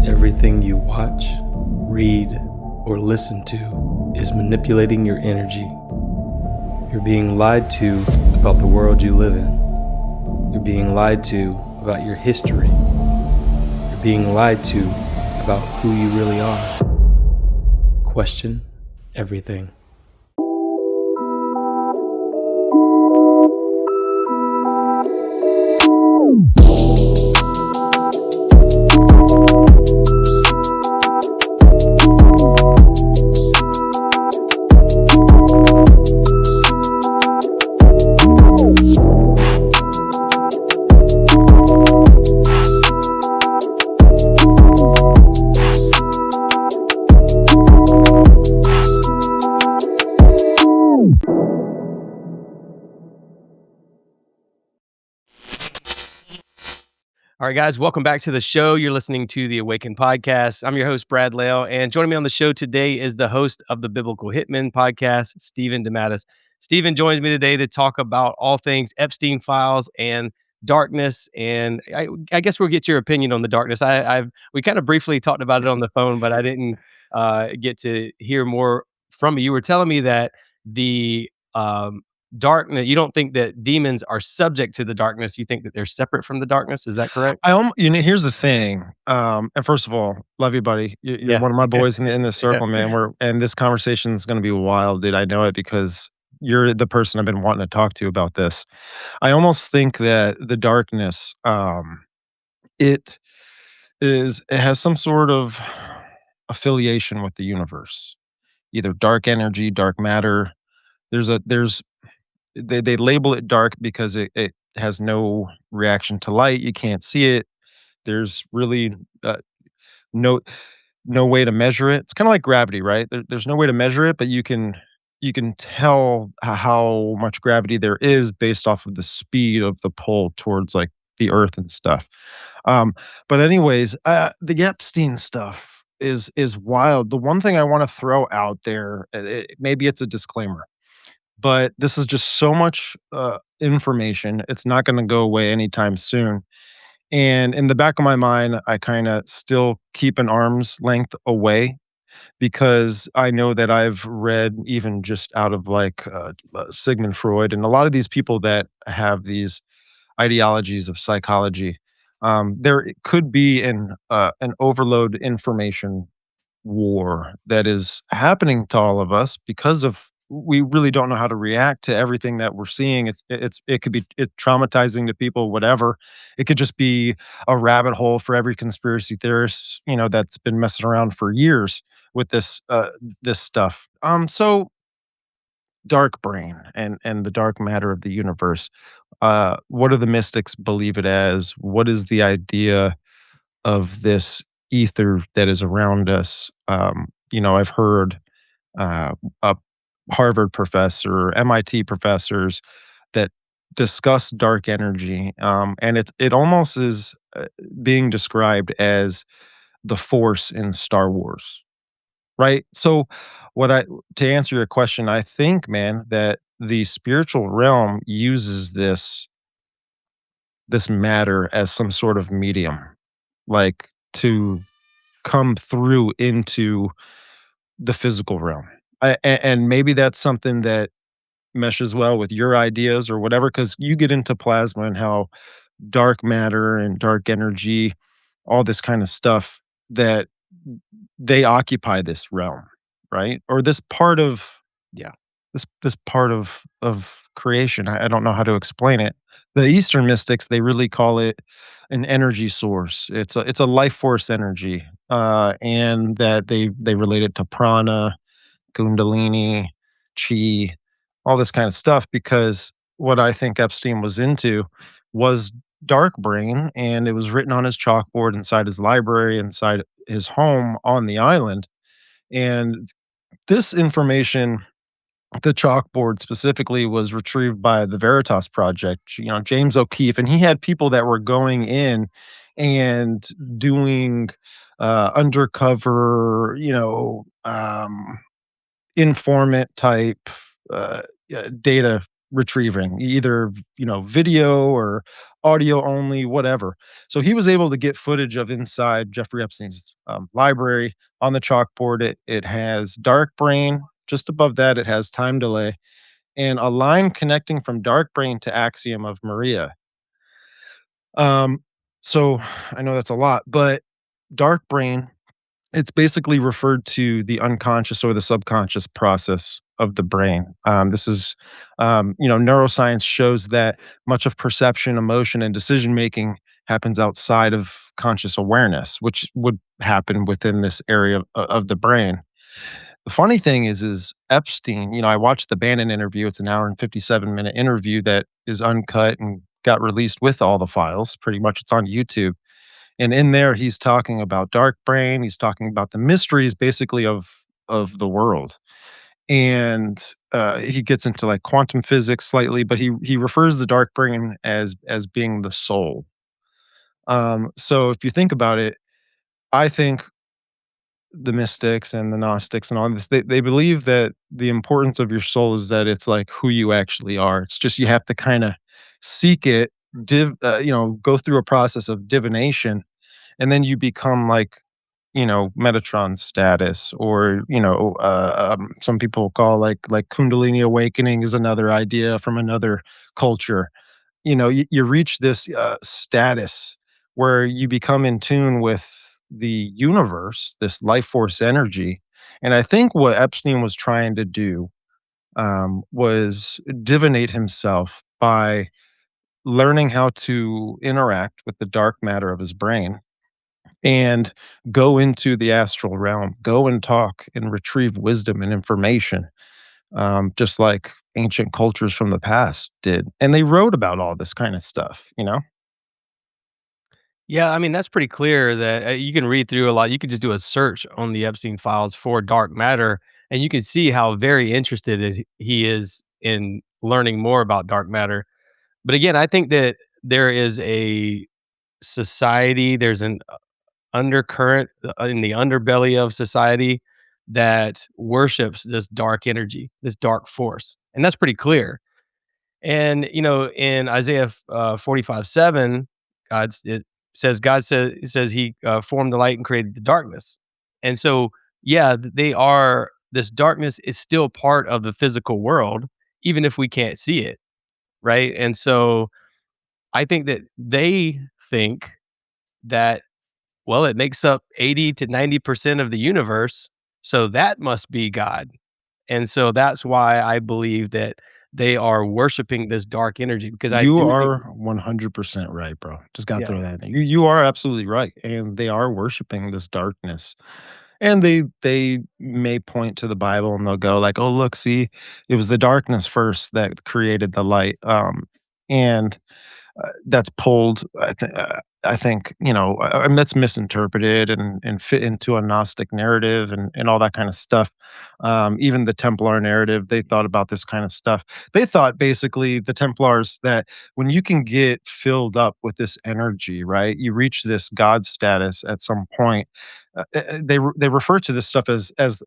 Everything you watch, read, or listen to is manipulating your energy. You're being lied to about the world you live in. You're being lied to about your history. You're being lied to about who you really are. Question everything. All right, guys, welcome back to the show. You're listening to the Awakened Podcast. I'm your host, Brad Lale, and joining me on the show today is the host of the Biblical Hitmen Podcast, Stephen DeMatties. Stephen joins me today to talk about all things Epstein Files and darkness, and I guess we'll get your opinion on the darkness. We kind of briefly talked about it on the phone, but I didn't get to hear more from you. You were telling me that the darkness, you don't think that demons are subject to the darkness. You think that they're separate from the darkness. Is that correct? Here's the thing. And first of all, love you, buddy. You're one of my boys in this circle, man. And this conversation is going to be wild, dude. I know it because you're the person I've been wanting to talk to about this. I almost think that the darkness, it has some sort of affiliation with the universe, either dark energy, dark matter. They label it dark because it has no reaction to light. You can't see it. There's really no way to measure it. It's kind of like gravity, right? There's no way to measure it, but you can tell how much gravity there is based off of the speed of the pull towards like the earth and stuff. But anyways, the Epstein stuff is wild. The one thing I want to throw out there, maybe it's a disclaimer, but this is just so much information. It's not going to go away anytime soon. And in the back of my mind, I kind of still keep an arm's length away because I know that I've read even just out of like Sigmond Freud and a lot of these people that have these ideologies of psychology. There could be an overload information war that is happening to all of us because of we really don't know how to react to everything that we're seeing. It could be traumatizing to people, whatever. It could just be a rabbit hole for every conspiracy theorist, that's been messing around for years with this stuff. So dark brain and the dark matter of the universe. What do the mystics believe it as? What is the idea of this ether that is around us? I've heard a Harvard professor, MIT professors that discuss dark energy, and it almost is being described as the Force in Star Wars, right? So, to answer your question, I think, man, that the spiritual realm uses this matter as some sort of medium, like to come through into the physical realm. And maybe that's something that meshes well with your ideas or whatever, because you get into plasma and how dark matter and dark energy, all this kind of stuff, that they occupy this realm, right? Or this part of this part of creation. I don't know how to explain it. The Eastern mystics, they really call it an energy source. It's a life force energy, and that they relate it to prana, Kundalini, chi, all this kind of stuff. Because what I think Epstein was into was dark brain, and it was written on his chalkboard inside his library, inside his home on the island. And this information, the chalkboard specifically, was retrieved by the Veritas Project, James O'Keefe, and he had people that were going in and doing undercover, informant type data retrieving, either, video or audio only, whatever. So he was able to get footage of inside Jeffrey Epstein's library. On the chalkboard, it has dark brain. Just above that, it has time delay and a line connecting from dark brain to axiom of Maria. Um, so I know that's a lot, but dark brain, it's basically referred to the unconscious or the subconscious process of the brain. This is, neuroscience shows that much of perception, emotion, and decision making happens outside of conscious awareness, which would happen within this area of the brain. The funny thing is Epstein, I watched the Bannon interview. It's an hour and 57-minute interview that is uncut and got released with all the files. Pretty much it's on YouTube. And in there, he's talking about dark brain. He's talking about the mysteries basically of the world. And he gets into like quantum physics slightly, but he refers the dark brain as being the soul. So if you think about it, I think the mystics and the Gnostics and all this, they believe that the importance of your soul is that it's like who you actually are. It's just you have to kind of seek it, go through a process of divination, and then you become like, Metatron status, or some people call like Kundalini awakening is another idea from another culture. You reach this status where you become in tune with the universe, this life force energy. And I think what Epstein was trying to do was divinate himself by learning how to interact with the dark matter of his brain and go into the astral realm, go and talk and retrieve wisdom and information, just like ancient cultures from the past did. And they wrote about all this kind of stuff. Yeah, I mean, that's pretty clear that you can read through a lot. You could just do a search on the Epstein files for dark matter, and you can see how very interested he is in learning more about dark matter. But again, I think that there is a society, there's an undercurrent in the underbelly of society that worships this dark energy, this dark force. And that's pretty clear. And, in Isaiah 45:7, it says, God says he formed the light and created the darkness. And so, yeah, this darkness is still part of the physical world, even if we can't see it. Right. And so I think that they think that, well, it makes up 80 to 90% of the universe. So that must be God. And so that's why I believe that they are worshiping this dark energy because I You do think, are 100% right, bro. Just got to yeah. throw that in there. You are absolutely right, and they are worshiping this darkness. And they may point to the Bible and they'll go like, "Oh, look, see, it was the darkness first that created the light." And that's pulled, I think, I mean, that's misinterpreted and fit into a Gnostic narrative and all that kind of stuff. Even the Templar narrative, they thought about this kind of stuff. They thought basically the Templars that when you can get filled up with this energy, right, you reach this God status at some point. They refer to this stuff as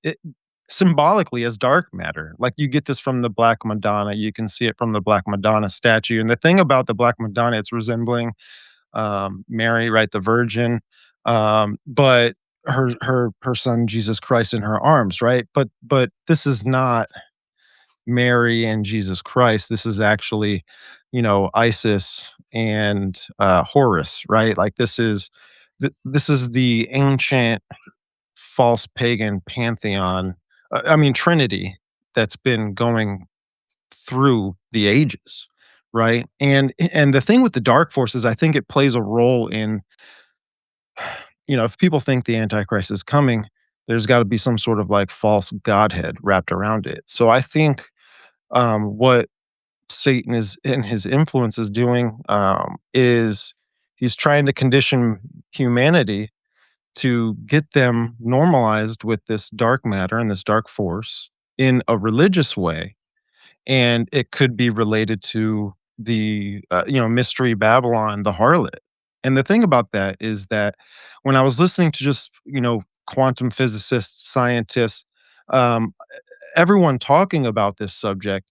symbolically as dark matter. Like you get this from the Black Madonna. You can see it from the Black Madonna statue. And the thing about the Black Madonna, it's resembling Mary, right, the Virgin, but her son Jesus Christ in her arms, right? But this is not Mary and Jesus Christ. This is actually, Isis and Horus, right? Like this is the ancient false pagan pantheon, I mean, trinity that's been going through the ages, right? And the thing with the dark forces, I think it plays a role in, if people think the Antichrist is coming, there's got to be some sort of like false godhead wrapped around it. So I think what Satan is and his influence is doing is he's trying to condition humanity to get them normalized with this dark matter and this dark force in a religious way. And it could be related to the, mystery Babylon, the harlot. And the thing about that is that when I was listening to just, quantum physicists, scientists, um, everyone talking about this subject,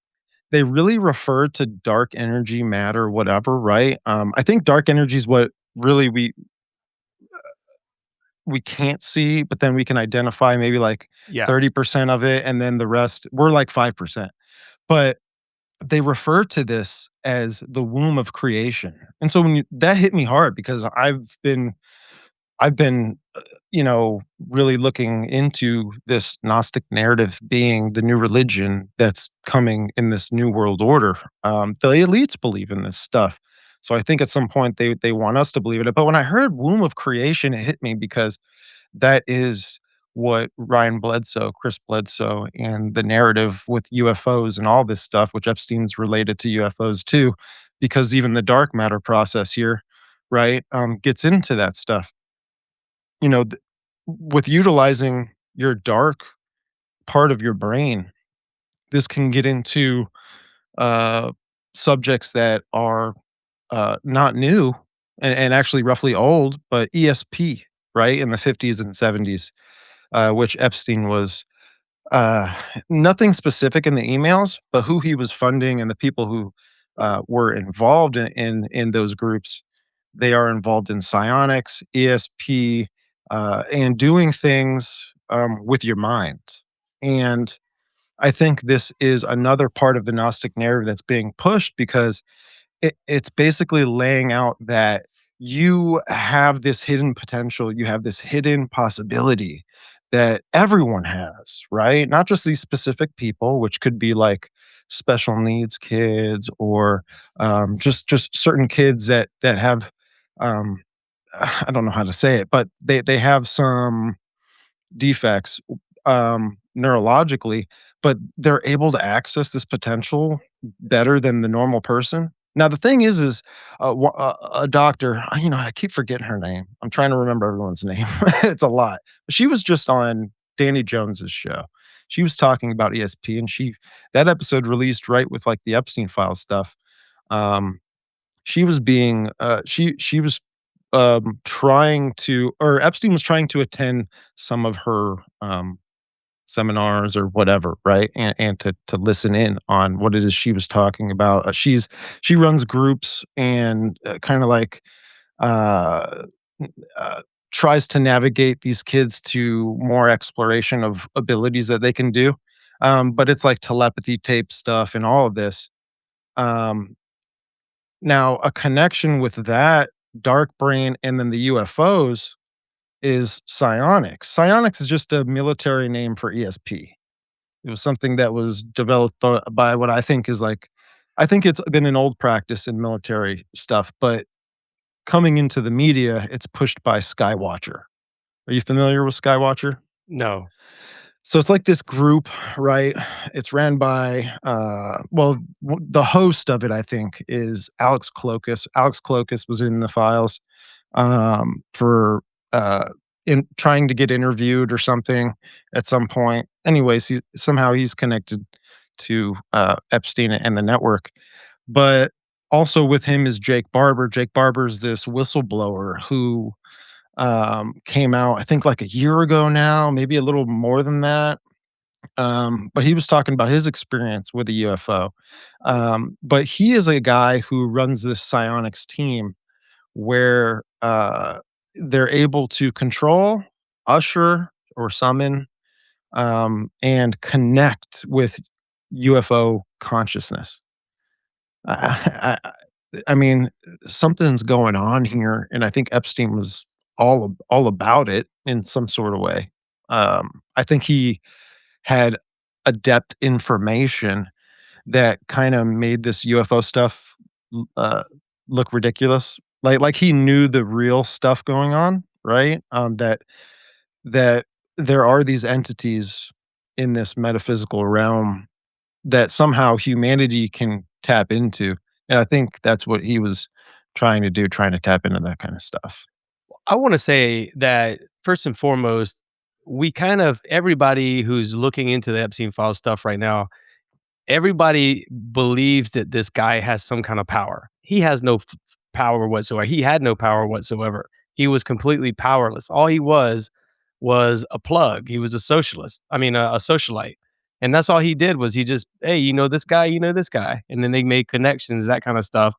they really refer to dark energy, matter, whatever, right? I think dark energy is what really we can't see, but then we can identify maybe like Yeah. 30% of it, and then the rest we're like 5%. But they refer to this as the womb of creation. And so that hit me hard because I've been really looking into this Gnostic narrative being the new religion that's coming in this new world order. The elites believe in this stuff. So I think at some point they want us to believe in it. But when I heard womb of creation, it hit me because that is what Chris Bledsoe, and the narrative with UFOs and all this stuff, which Epstein's related to UFOs too, because even the dark matter process here, right, gets into that stuff. You know, with utilizing your dark part of your brain, this can get into uh, subjects that are not new and actually roughly old, but ESP, right, in the 50s and 70s, which Epstein was uh, nothing specific in the emails, but who he was funding and the people who were involved in those groups. They are involved in psionics, ESP, and doing things with your mind. And I think this is another part of the Gnostic narrative that's being pushed because it's basically laying out that you have this hidden potential, you have this hidden possibility that everyone has, right? Not just these specific people, which could be like special needs kids or just certain kids that have um, I don't know how to say it, but they have some defects, neurologically, but they're able to access this potential better than the normal person. Now, the thing is, a doctor, I keep forgetting her name. I'm trying to remember everyone's name. It's a lot. She was just on Danny Jones's show. She was talking about ESP, and that episode released right with like the Epstein Files stuff. Um, she was being, she was trying to, or Epstein was trying to attend some of her seminars or whatever, right? And to listen in on what it is she was talking about. She runs groups and kind of like uh, uh, tries to navigate these kids to more exploration of abilities that they can do. But it's like telepathy tape stuff and all of this. Um, Now, a connection with that dark brain and then the UFOs is psionics. Psionics is just a military name for ESP. It was something that was developed by what I think is like I think it's been an old practice in military stuff, but coming into the media, it's pushed by Skywatcher. Are you familiar with Skywatcher? No. So it's like this group, right? It's ran by, the host of it, I think, is Alex Clokus. Alex Clokus was in the files for uh, in trying to get interviewed or something at some point. Anyways, he's connected to Epstein and the network, but also with him is Jake Barber. Jake Barber is this whistleblower who came out, I think, like a year ago now, maybe a little more than that. But he was talking about his experience with a UFO. But he is a guy who runs this psionics team where they're able to control, usher, or summon and connect with UFO consciousness. I, I, I mean, something's going on here, and I think Epstein was all about it in some sort of way. I think he had adept information that kind of made this UFO stuff look ridiculous. Like he knew the real stuff going on, right? That there are these entities in this metaphysical realm that somehow humanity can tap into. And I think that's what he was trying to do, trying to tap into that kind of stuff. I wanna say that first and foremost, we kind of everybody who's looking into the Epstein Files stuff right now, everybody believes that this guy has some kind of power. He has no power whatsoever. He had no power whatsoever. He was completely powerless. All he was a plug. He was a socialist. I mean, a socialite. And that's all he did was he just, "Hey, you know this guy, you know this guy." And then they made connections, that kind of stuff.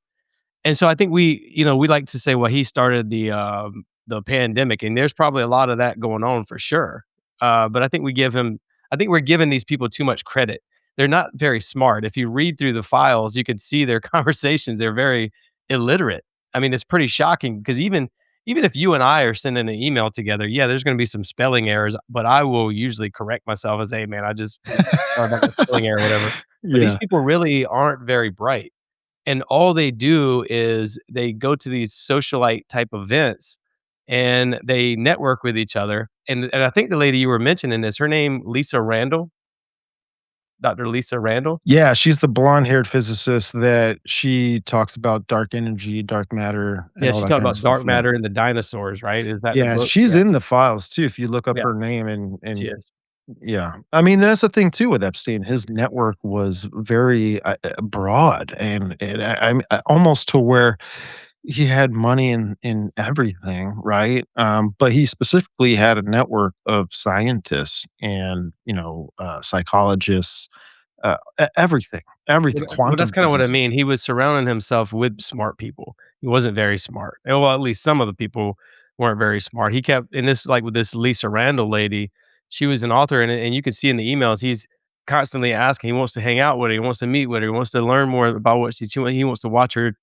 And so I think we like to say, well, he started the pandemic, and there's probably a lot of that going on for sure. But I think we're giving these people too much credit. They're not very smart. If you read through the files, you can see their conversations. They're very illiterate. I mean, it's pretty shocking because even if you and I are sending an email together, yeah, there's going to be some spelling errors, but I will usually correct myself as, "Hey, man, sorry about that spelling error," or whatever. But these Yeah. people really aren't very bright. And all they do is they go to these socialite type events and they network with each other. And I think the lady you were mentioning, is her name Lisa Randall? Dr. Lisa Randall? Yeah, she's the blonde-haired physicist that she talks about dark energy, dark matter, and Yeah, all she that talked kind of about stuff, dark yeah. matter and the dinosaurs, right? Is that the Yeah, book? she's Yeah. in the files too, if you look up Yeah, her name she and is. yeah. I mean, that's the thing too with Epstein, his network was very, broad and almost to where he had money in everything, right? But he specifically had a network of scientists and, psychologists, everything, Well, everything, that's quantum kinda what I mean. physicists. He was surrounding himself with smart people. He wasn't very smart. Well, at least some of the people weren't very smart. He kept and this like with this Lisa Randall lady, she was an author, and you could see in the emails, he's constantly asking. He wants to hang out with her, he wants to meet with her, he wants to learn more about what she's doing. He wants to watch her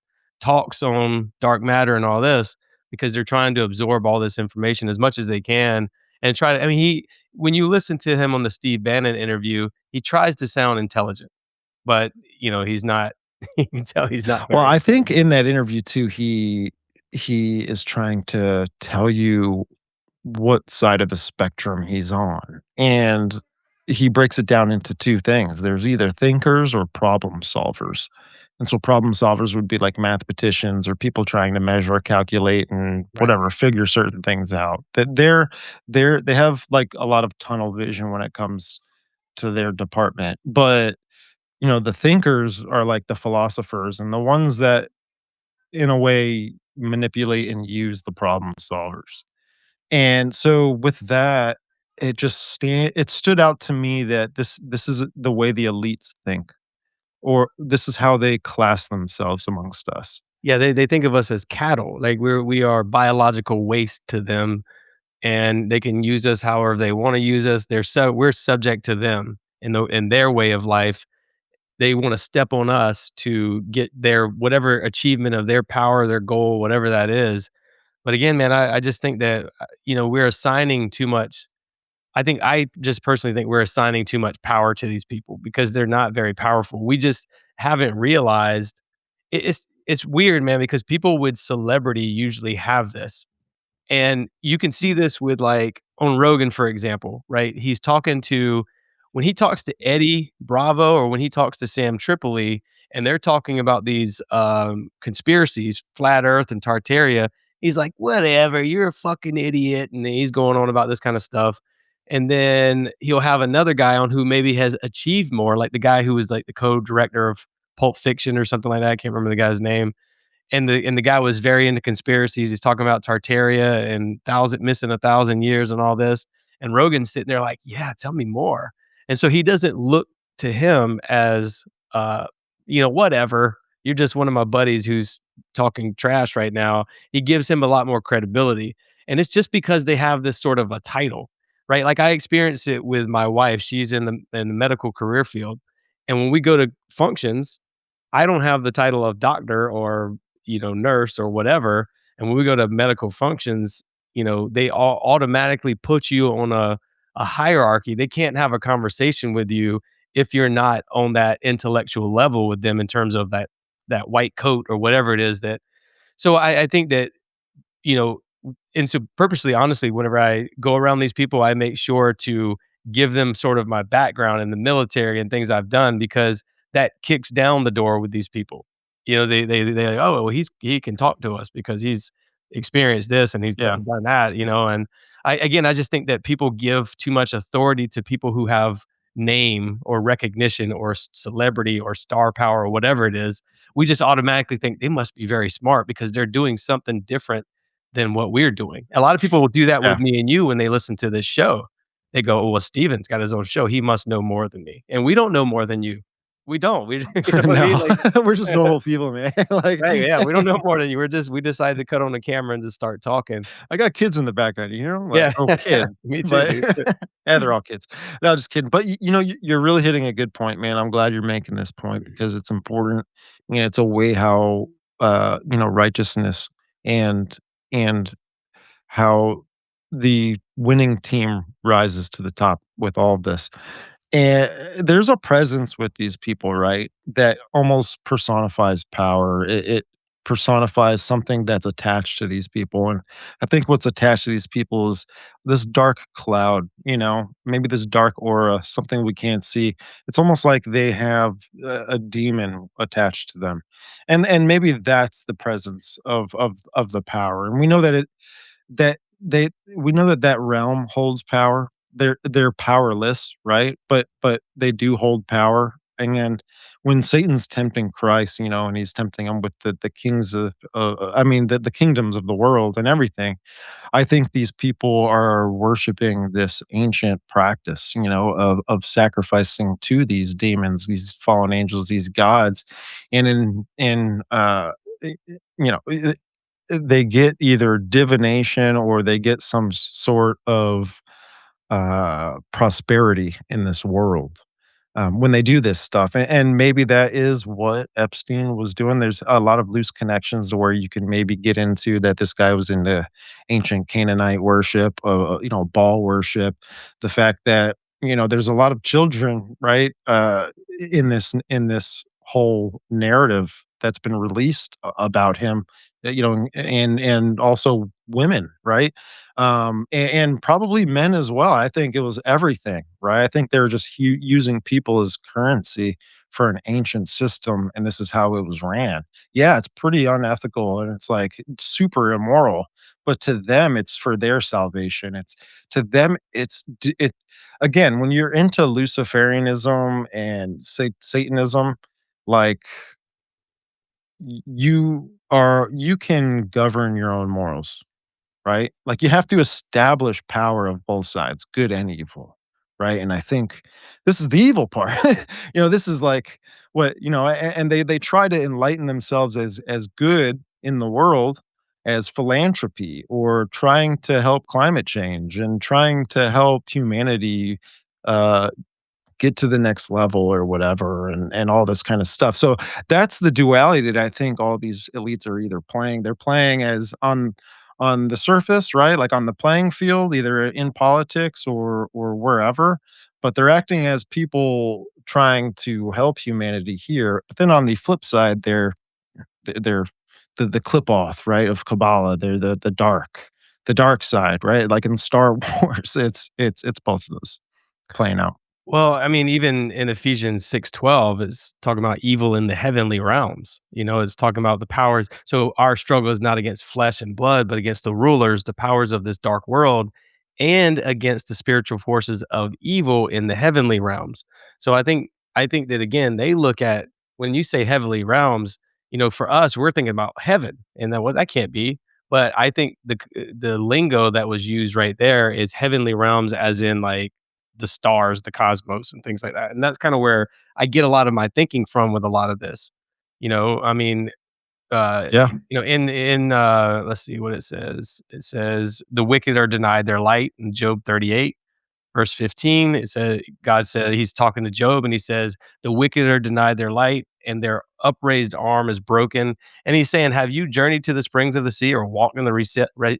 talks on dark matter and all this because they're trying to absorb all this information as much as they can and try to I mean, he when you listen to him on the Steve Bannon interview, he tries to sound intelligent. But, he's not you can tell he's not Well, very I think intelligent. in that interview too, he is trying to tell you what side of the spectrum he's on, and he breaks it down into 2 things. There's either thinkers or problem solvers, and so problem solvers would be like mathematicians or people trying to measure, calculate, and Right. whatever, figure certain things out. That they have, like, a lot of tunnel vision when it comes to their department, but, the thinkers are like the philosophers and the ones that, in a way, manipulate and use the problem solvers. And so with that, it stood out to me that this is the way the elites think, or this is how they class themselves amongst us. Yeah, they think of us as cattle, like we are biological waste to them, and they can use us however they wanna use us. We're subject to them in their way of life. They wanna step on us to get their whatever achievement of their power, their goal, whatever that is. But again, man, I just think that, we're assigning too much. I just personally think we're assigning too much power to these people because they're not very powerful. We just haven't realized it's weird, man, because people with celebrity usually have this. And you can see this with, like, on Rogan, for example, right? When he talks to Eddie Bravo or when he talks to Sam Tripoli, and they're talking about these, conspiracies, flat Earth and Tartaria, he's like, "Whatever, you're a fucking idiot," and he's going on about this kinda stuff. And then he'll have another guy on who maybe has achieved more, like the guy who was, like, the co-director of Pulp Fiction or something like that, I can't remember the guy's name, and the guy was very into conspiracies. He's talking about Tartaria and missing 1,000 years and all this. And Rogan's sitting there like, "Yeah, tell me more." And so he doesn't look to him as, uh, whatever. You're just one of my buddies who's talking trash right now. He gives him a lot more credibility, and it's just because they have this sort of a title, right? Like I experienced it with my wife. She's in the medical career field, and when we go to functions, I don't have the title of doctor or, nurse or whatever. And when we go to medical functions, they all automatically put you on a hierarchy. They can't have a conversation with you if you're not on that intellectual level with them in terms of that white coat or whatever it is that. So I think that, you know, and so purposely, honestly, whenever I go around these people, I make sure to give them sort of my background in the military and things I've done because that kicks down the door with these people. They like, oh, well, he can talk to us because he's experienced this and he's Yeah. done that, and I just think that people give too much authority to people who have name or recognition or celebrity or star power or whatever it is. We just automatically think they must be very smart because they're doing something different than what we're doing. A lot of people will do that Yeah. with me and you when they listen to this show. they go, "Oh, well, Steven's got his own show. He must know more than me." And we don't know more than you. We don't. We you know what I mean? No, Like we're just normal people, man. Like, right, yeah, we don't know more than you. We decided to cut on the camera and just start talking. I got kids in the background, you know, like, Yeah. oh, kid, Me too, but dude. yeah, they're all kids. No, just kidding. But you know, you're really hitting a good point, man. I'm glad you're making this point because it's important. You know, it's a way how righteousness and and how the winning team rises to the top with all of this. And there's a presence with these people, right? That almost personifies power. It personifies something that's attached to these people. And I think what's attached to these people is this dark cloud, maybe this dark aura, something we can't see. It's almost like they have a demon attached to them. And maybe that's the presence of the power. And we know that they we know that that realm holds power. They're powerless, right? But they do hold power. And when Satan's tempting Christ, and he's tempting him with the kings of, I mean, the kingdoms of the world and everything, I think these people are worshiping this ancient practice, of sacrificing to these demons, these fallen angels, these gods, and you know, they get either divination or they get some sort of prosperity in this world when they do this stuff. And maybe that is what Epstein was doing. There's a lot of loose connections where you can maybe get into that this guy was into ancient Canaanite worship, Baal worship. The fact that, there's a lot of children, right, in this whole narrative that's been released about him, and also women, right? And probably men as well. I think it was everything, right? I think they were just using people as currency for an ancient system, and this is how it was ran. Yeah, it's pretty unethical and it's like super immoral, but to them, it's for their salvation. It's to them, it again when you're into Luciferianism and Satanism, like you can govern your own morals, right? Like, you have to establish power of both sides, good and evil, right? And I think this is the evil part. This is like what, and they try to enlighten themselves as good in the world as philanthropy or trying to help climate change and trying to help humanity uh get to the next level or whatever and all this kind of stuff. So that's the duality that I think all these elites are either playing. They're playing as on the surface, right? Like on the playing field, either in politics or wherever, but they're acting as people trying to help humanity here. But then on the flip side, they're the clip off, right, of Kabbalah. They're the dark side, right? Like in Star Wars, it's both of those playing out. Well, I mean, even in Ephesians 6:12, it's talking about evil in the heavenly realms. It's talking about the powers. So our struggle is not against flesh and blood, but against the rulers, the powers of this dark world, and against the spiritual forces of evil in the heavenly realms. So I think that again, they look at when you say heavenly realms, for us, we're thinking about heaven, and that well, that can't be. But I think the lingo that was used right there is heavenly realms, as in like the stars, the cosmos, and things like that. And that's kind of where I get a lot of my thinking from with a lot of this. I mean, Yeah. let's see what it says. It says the wicked are denied their light in Job 38. Verse 15, it said God said he's talking to Job and he says, "The wicked are denied their light and their upraised arm is broken." And he's saying, "Have you journeyed to the springs of the sea or walked in the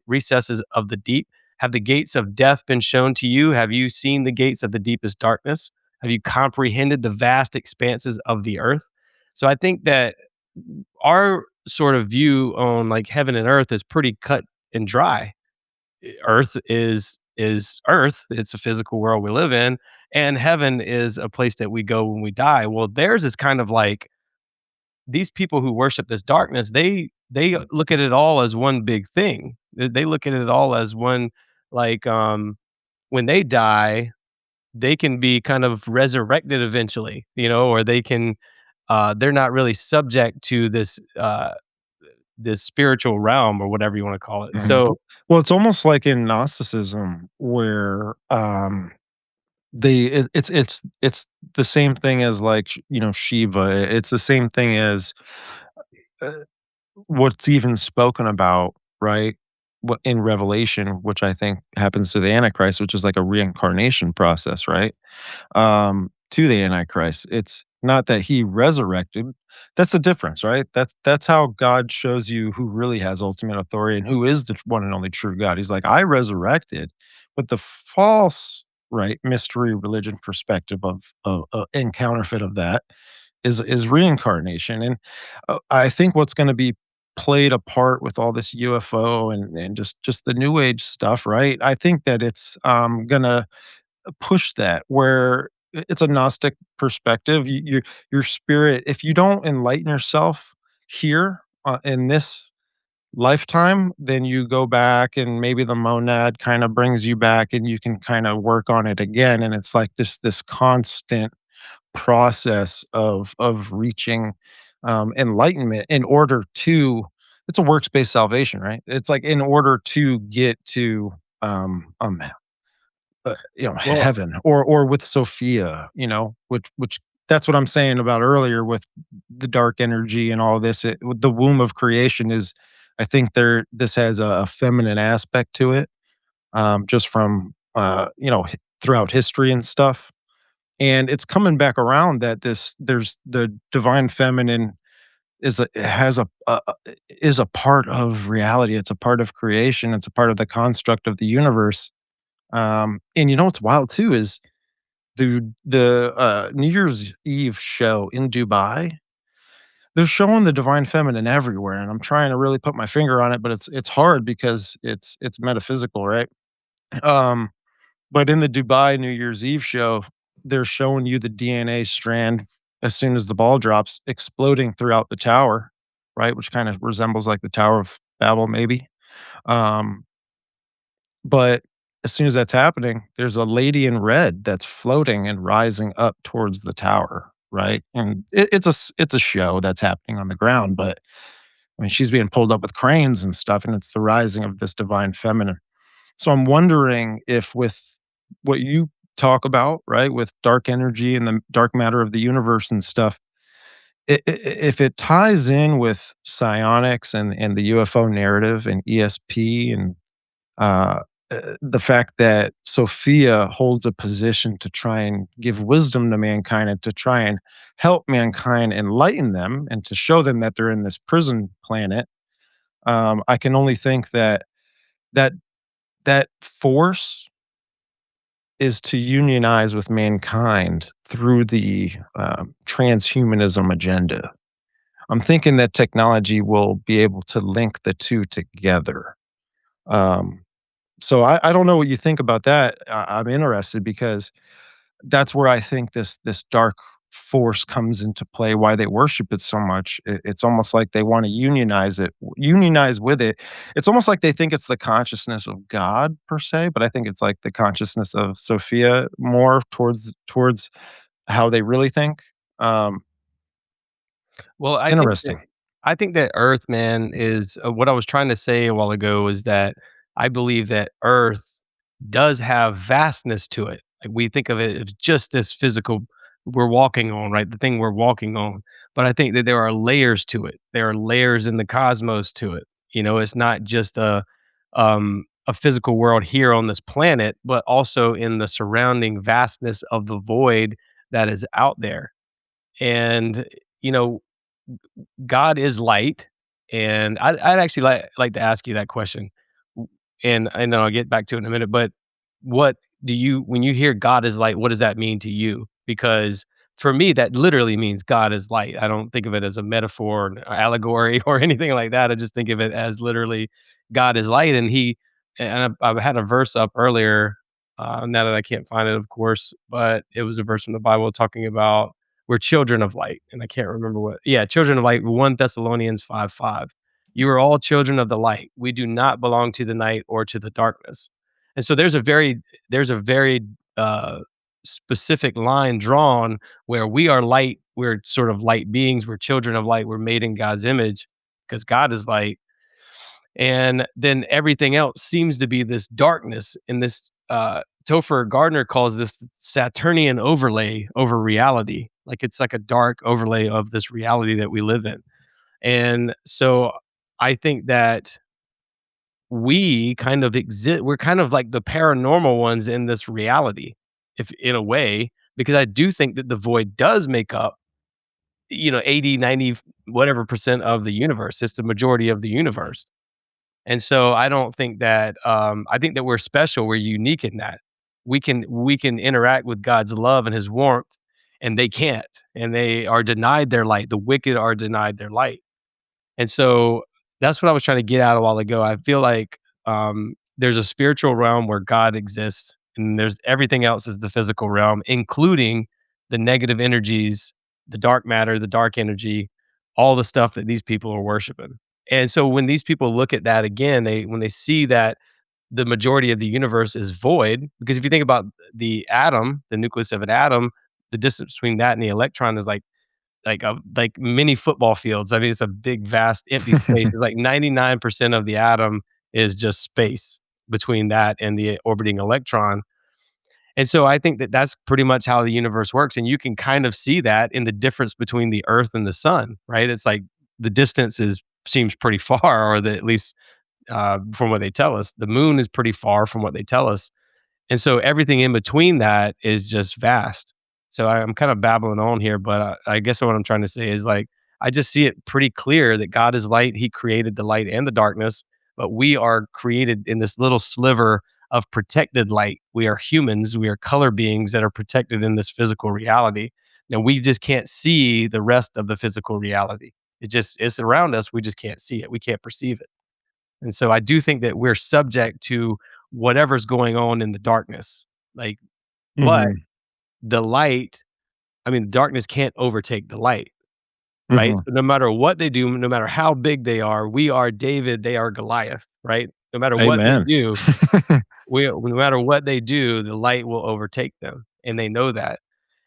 recesses of the deep? Have the gates of death been shown to you? Have you seen the gates of the deepest darkness? Have you comprehended the vast expanses of the earth?" So I think that our sort of view on like heaven and earth is pretty cut and dry. Earth is earth. It's a physical world we live in, and heaven is a place that we go when we die. Well, theirs is kind of like these people who worship this darkness, they look at it all as one big thing. They look at it all as one like when they die, they can be kind of resurrected eventually, or they can they're not really subject to this spiritual realm or whatever you want to call it. Mhm. So Well, it's almost like in Gnosticism where, it's the same thing as like Shiva. It's the same thing as uh, what's even spoken about, right? What in Revelation, which I think happens to the Antichrist, which is like a reincarnation process, right? To the Antichrist. It's not that he resurrected. That's the difference, right? That's how God shows you who really has ultimate authority and who is the one and only true God. He's like, I resurrected, but the false, right, mystery religion perspective of and counterfeit of that is reincarnation. And I think what's going to be played a part with all this UFO and just the new age stuff, right? I think that it's gonna push that where it's a Gnostic perspective. Your spirit, if you don't enlighten yourself here in this lifetime, then you go back and maybe the monad kind of brings you back and you can kind of work on it again. And it's like this constant process of reaching enlightenment in order to it's a works-based salvation, right? It's like in order to get to Well, heaven or with Sophia, which that's what I'm saying about earlier with the dark energy and all this. With the womb of creation is, I think this has a feminine aspect to it, just from throughout history and stuff. And it's coming back around that there's the divine feminine is a part of reality. It's a part of creation. It's a part of the construct of the universe. And what's wild too is the New Year's Eve show in Dubai. They're showing the divine feminine everywhere, and I'm trying to really put my finger on it, but it's hard because it's metaphysical, right? Um, but in the Dubai New Year's Eve show, they're showing you the DNA strand as soon as the ball drops, exploding throughout the tower, right? Which kind of resembles like the Tower of Babel, maybe. Um, but as soon as that's happening, there's a lady in red that's floating and rising up towards the tower, right? And it's a show that's happening on the ground, but I mean, she's being pulled up with cranes and stuff, and it's the rising of this divine feminine. So I'm wondering if with what you talk about, right, with dark energy and the dark matter of the universe and stuff, if it ties in with psionics and the UFO narrative and ESP and uh, the fact that Sophia holds a position to try and give wisdom to mankind and to try and help mankind enlighten them and to show them that they're in this prison planet, I can only think that that force is to unionize with mankind through the transhumanism agenda. I'm thinking that technology will be able to link the two together. Um, so I don't know what you think about that. I'm interested because that's where I think this dark force comes into play, why they worship it so much. It's almost like they wanna unionize with it. It's almost like they think it's the consciousness of God per se, but I think it's like the consciousness of Sophia more towards how they really think. Um, well, Interesting. I think that Earth, man, is what I was trying to say a while ago is that I believe that Earth does have vastness to it. Like we think of it as just this physical we're walking on, right? The thing we're walking on. But I think that there are layers to it. There are layers in the cosmos to it. It's not just a physical world here on this planet, but also in the surrounding vastness of the void that is out there. And you know, God is light, and I'd actually like to ask you that question, and then I'll get back to it in a minute. But what do you when you hear God is light, what does that mean to you? Because for me, that literally means God is light. I don't think of it as a metaphor, or allegory, or anything like that. I just think of it as literally God is light, and I've had a verse up earlier. Now that I can't find it, of course, but it was a verse from the Bible talking about we're children of light, and I can't remember what. Yeah, children of light. 1 Thessalonians 5:5. You are all children of the light. We do not belong to the night or to the darkness. And so there's a very uh, specific line drawn where we are light. We're sort of light beings. We're children of light. We're made in God's image because God is light. And then everything else seems to be this darkness and this Topher Gardner calls this Saturnian overlay over reality. Like it's like a dark overlay of this reality that we live in. And so I think that we kind of exist, we're kind of like the paranormal ones in this reality, if in a way, because I do think that the void does make up, 80, 90, whatever percent of the universe. It's the majority of the universe. And so I don't think that I think that we're special. We're unique in that. We can interact with God's love and his warmth, and they can't. And they are denied their light. The wicked are denied their light. And so that's what I was trying to get at a while ago. I feel like there's a spiritual realm where God exists, and there's everything else is the physical realm, including the negative energies, the dark matter, the dark energy, all the stuff that these people are worshiping. And so when these people look at that again, when they see that the majority of the universe is void, because if you think about the atom, the nucleus of an atom, the distance between that and the electron is like mini football fields. I mean, it's a big, vast, empty space. It's like 99% of the atom is just space between that and the orbiting electron. And so I think that that's pretty much how the universe works. And you can kind of see that in the difference between the Earth and the sun, right? It's like the distance seems pretty far, or at least from what they tell us. The moon is pretty far from what they tell us. And so everything in between that is just vast. So I'm kind of babbling on here, but I guess what I'm trying to say is like, I just see it pretty clear that God is light. He created the light and the darkness, but we are created in this little sliver of protected light. We are humans. We are color beings that are protected in this physical reality. And we just can't see the rest of the physical reality. It's around us. We just can't see it. We can't perceive it. And so I do think that we're subject to whatever's going on in the darkness. Like, but Mhm, the light, I mean, darkness can't overtake the light, right? mhm. So no matter what they do, no matter how big they are, we are David, they are Goliath, right? No matter what they Amen. do, no matter what they do, the light will overtake them, and they know that.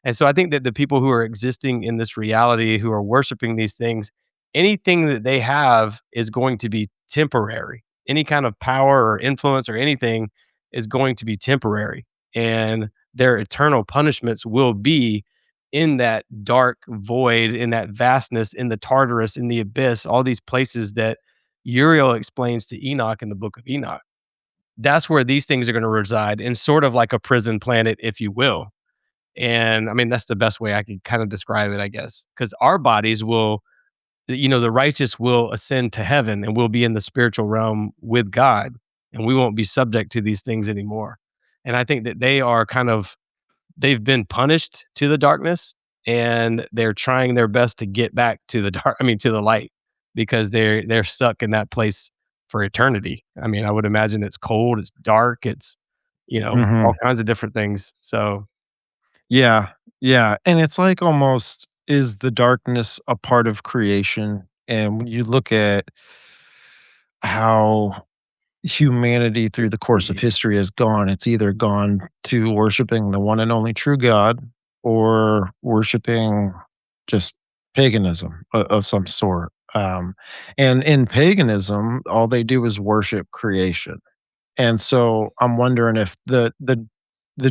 And so I think that the people who are existing in this reality, who are worshiping these things, anything that they have is going to be temporary. Any kind of power or influence or anything is going to be temporary, and their eternal punishments will be in that dark void, in that vastness, in the Tartarus, in the abyss, all these places that Uriel explains to Enoch in the book of Enoch. That's where these things are gonna reside, in sort of like a prison planet, if you will. And I mean, that's the best way I can kind of describe it, I guess, because our bodies will, the righteous will ascend to heaven and we'll be in the spiritual realm with God, and we won't be subject to these things anymore. And I think that they've been punished to the darkness, and they're trying their best to get back to the dark, I mean, to the light, because they're stuck in that place for eternity. I mean, I would imagine it's cold, it's dark, it's, all Mhm. kinds of different things. So, Yeah, yeah, and it's like almost, is the darkness a part of creation? And when you look at how humanity through the course of history has gone, it's either gone to worshiping the one and only true God, or worshiping just paganism of some sort. And in paganism, all they do is worship creation. And so I'm wondering if the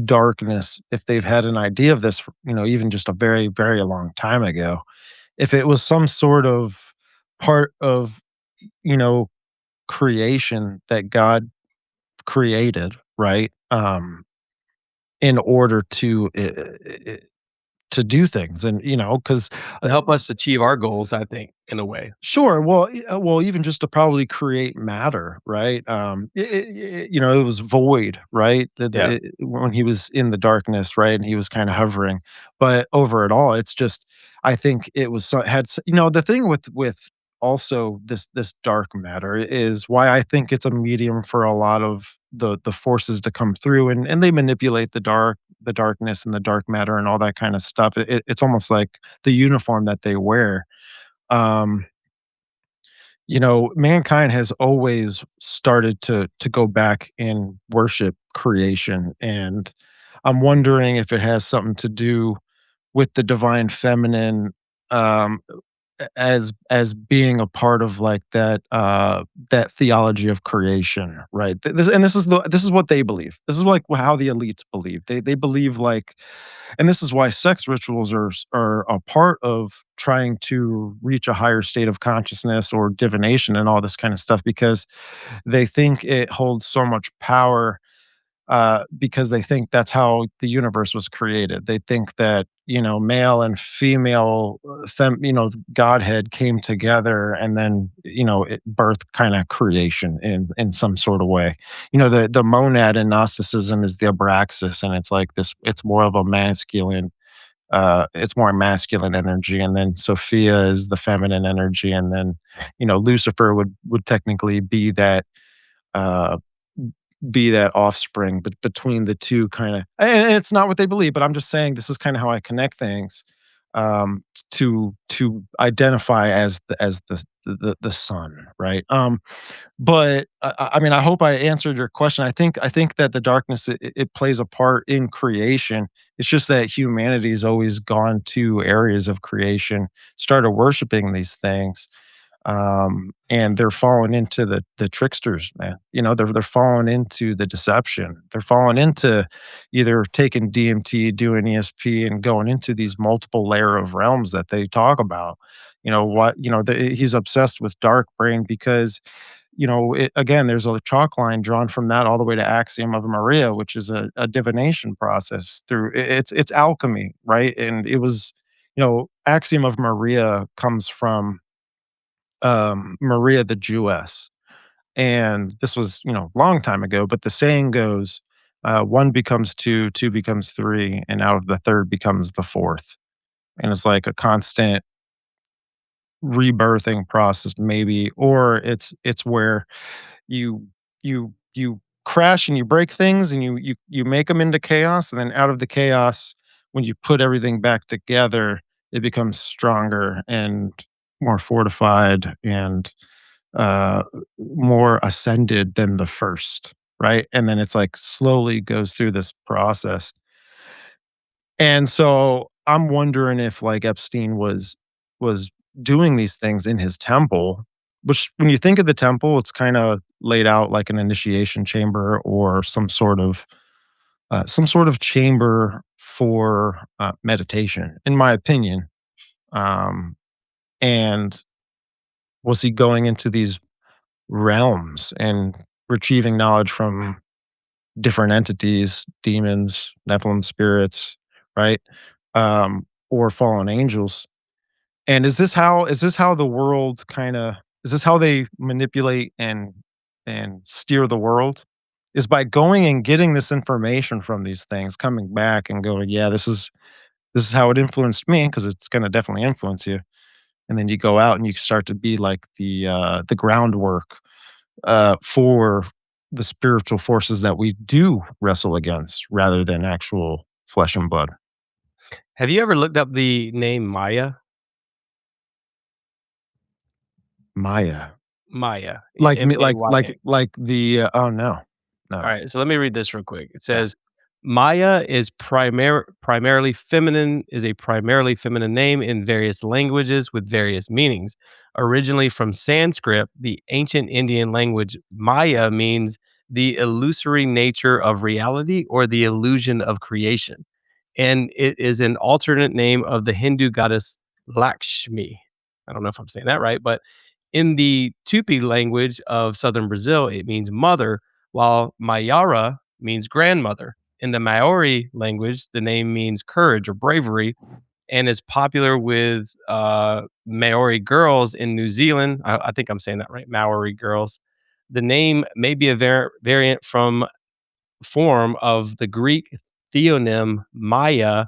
darkness, if they've had an idea of this, even just a very, very long time ago, if it was some sort of part of, you know, creation that God created, right? In order to do things, and because to help us achieve our goals, I think, in a way. sure. Well, well, even just to probably create matter, right? It was void, right? Yeah. When he was in the darkness, right, and he was kind of hovering, but over it all, it's just, I think it was the thing with also this dark matter is why I think it's a medium for a lot of the forces to come through, and they manipulate the darkness and the dark matter and all that kind of stuff. It's almost like the uniform that they wear. Um, Mankind has always started to go back and worship creation, and I'm wondering if it has something to do with the divine feminine, um, as being a part of like that theology of creation, right? This is what they believe. This is like how the elites believe. They believe like, and this is why sex rituals are a part of trying to reach a higher state of consciousness or divination and all this kind of stuff, because they think it holds so much power, because they think that's how the universe was created. They think that, male and female, Godhead came together, and then, it birthed kind of creation in some sort of way. The monad in Gnosticism is the abraxas, and it's like this. It's more of a masculine. It's more masculine energy, and then Sophia is the feminine energy, and then, Lucifer would technically uh be that offspring, but between the two kind of, and it's not what they believe, but I'm just saying this is kind of how I connect things, to identify as the sun, right? But I mean, I hope I answered your question. I think that the darkness, it plays a part in creation. It's just that humanity's always gone to areas of creation, started worshiping these things, and they're falling into the tricksters, man. They're falling into the deception. They're falling into either taking DMT, doing ESP, and going into these multiple layer of realms that they talk about. He's obsessed with dark brain because, again, there's a chalk line drawn from that all the way to Axiom of Maria, which is a divination process through it's alchemy, right? And it was, Axiom of Maria comes from, Maria the Jewess. And this was, long time ago, but the saying goes, one becomes two, two becomes three, and out of the third becomes the fourth. And it's like a constant rebirthing process, maybe, or it's where you crash and you break things, and you make them into chaos, and then out of the chaos, when you put everything back together, it becomes stronger and more fortified and, uh, more ascended than the first, right? And then it's like slowly goes through this process. And so I'm wondering if like Epstein was doing these things in his temple, which when you think of the temple, it's kind of laid out like an initiation chamber or some sort of chamber for, meditation, in my opinion. Um, and was he going into these realms and retrieving knowledge from different entities, demons, Nephilim spirits, right? Or fallen angels. And is this how the world kinda is this how they manipulate and steer the world? Is by going and getting this information from these things, coming back and going, "Yeah, this is how it influenced me," because it's gonna definitely influence you. And then you go out and you start to be like the groundwork, for the spiritual forces that we do wrestle against rather than actual flesh and blood. Have you ever looked up the name Maya? Maya. Maya, Like me M-A-Y-A. like the, oh, no. All No. right, so let me read this real quick. It Yeah. says, Maya is a primarily feminine name in various languages with various meanings. Originally from Sanskrit, the ancient Indian language, Maya means the illusory nature of reality or the illusion of creation. And it is an alternate name of the Hindu goddess Lakshmi. I don't know if I'm saying that right, but in the Tupi language of southern Brazil, it means mother, while Mayara means grandmother. In the Maori language, the name means courage or bravery and is popular with Maori girls in New Zealand. I think I'm saying that right, Maori girls. The name may be a variant from form of the Greek theonym Maya,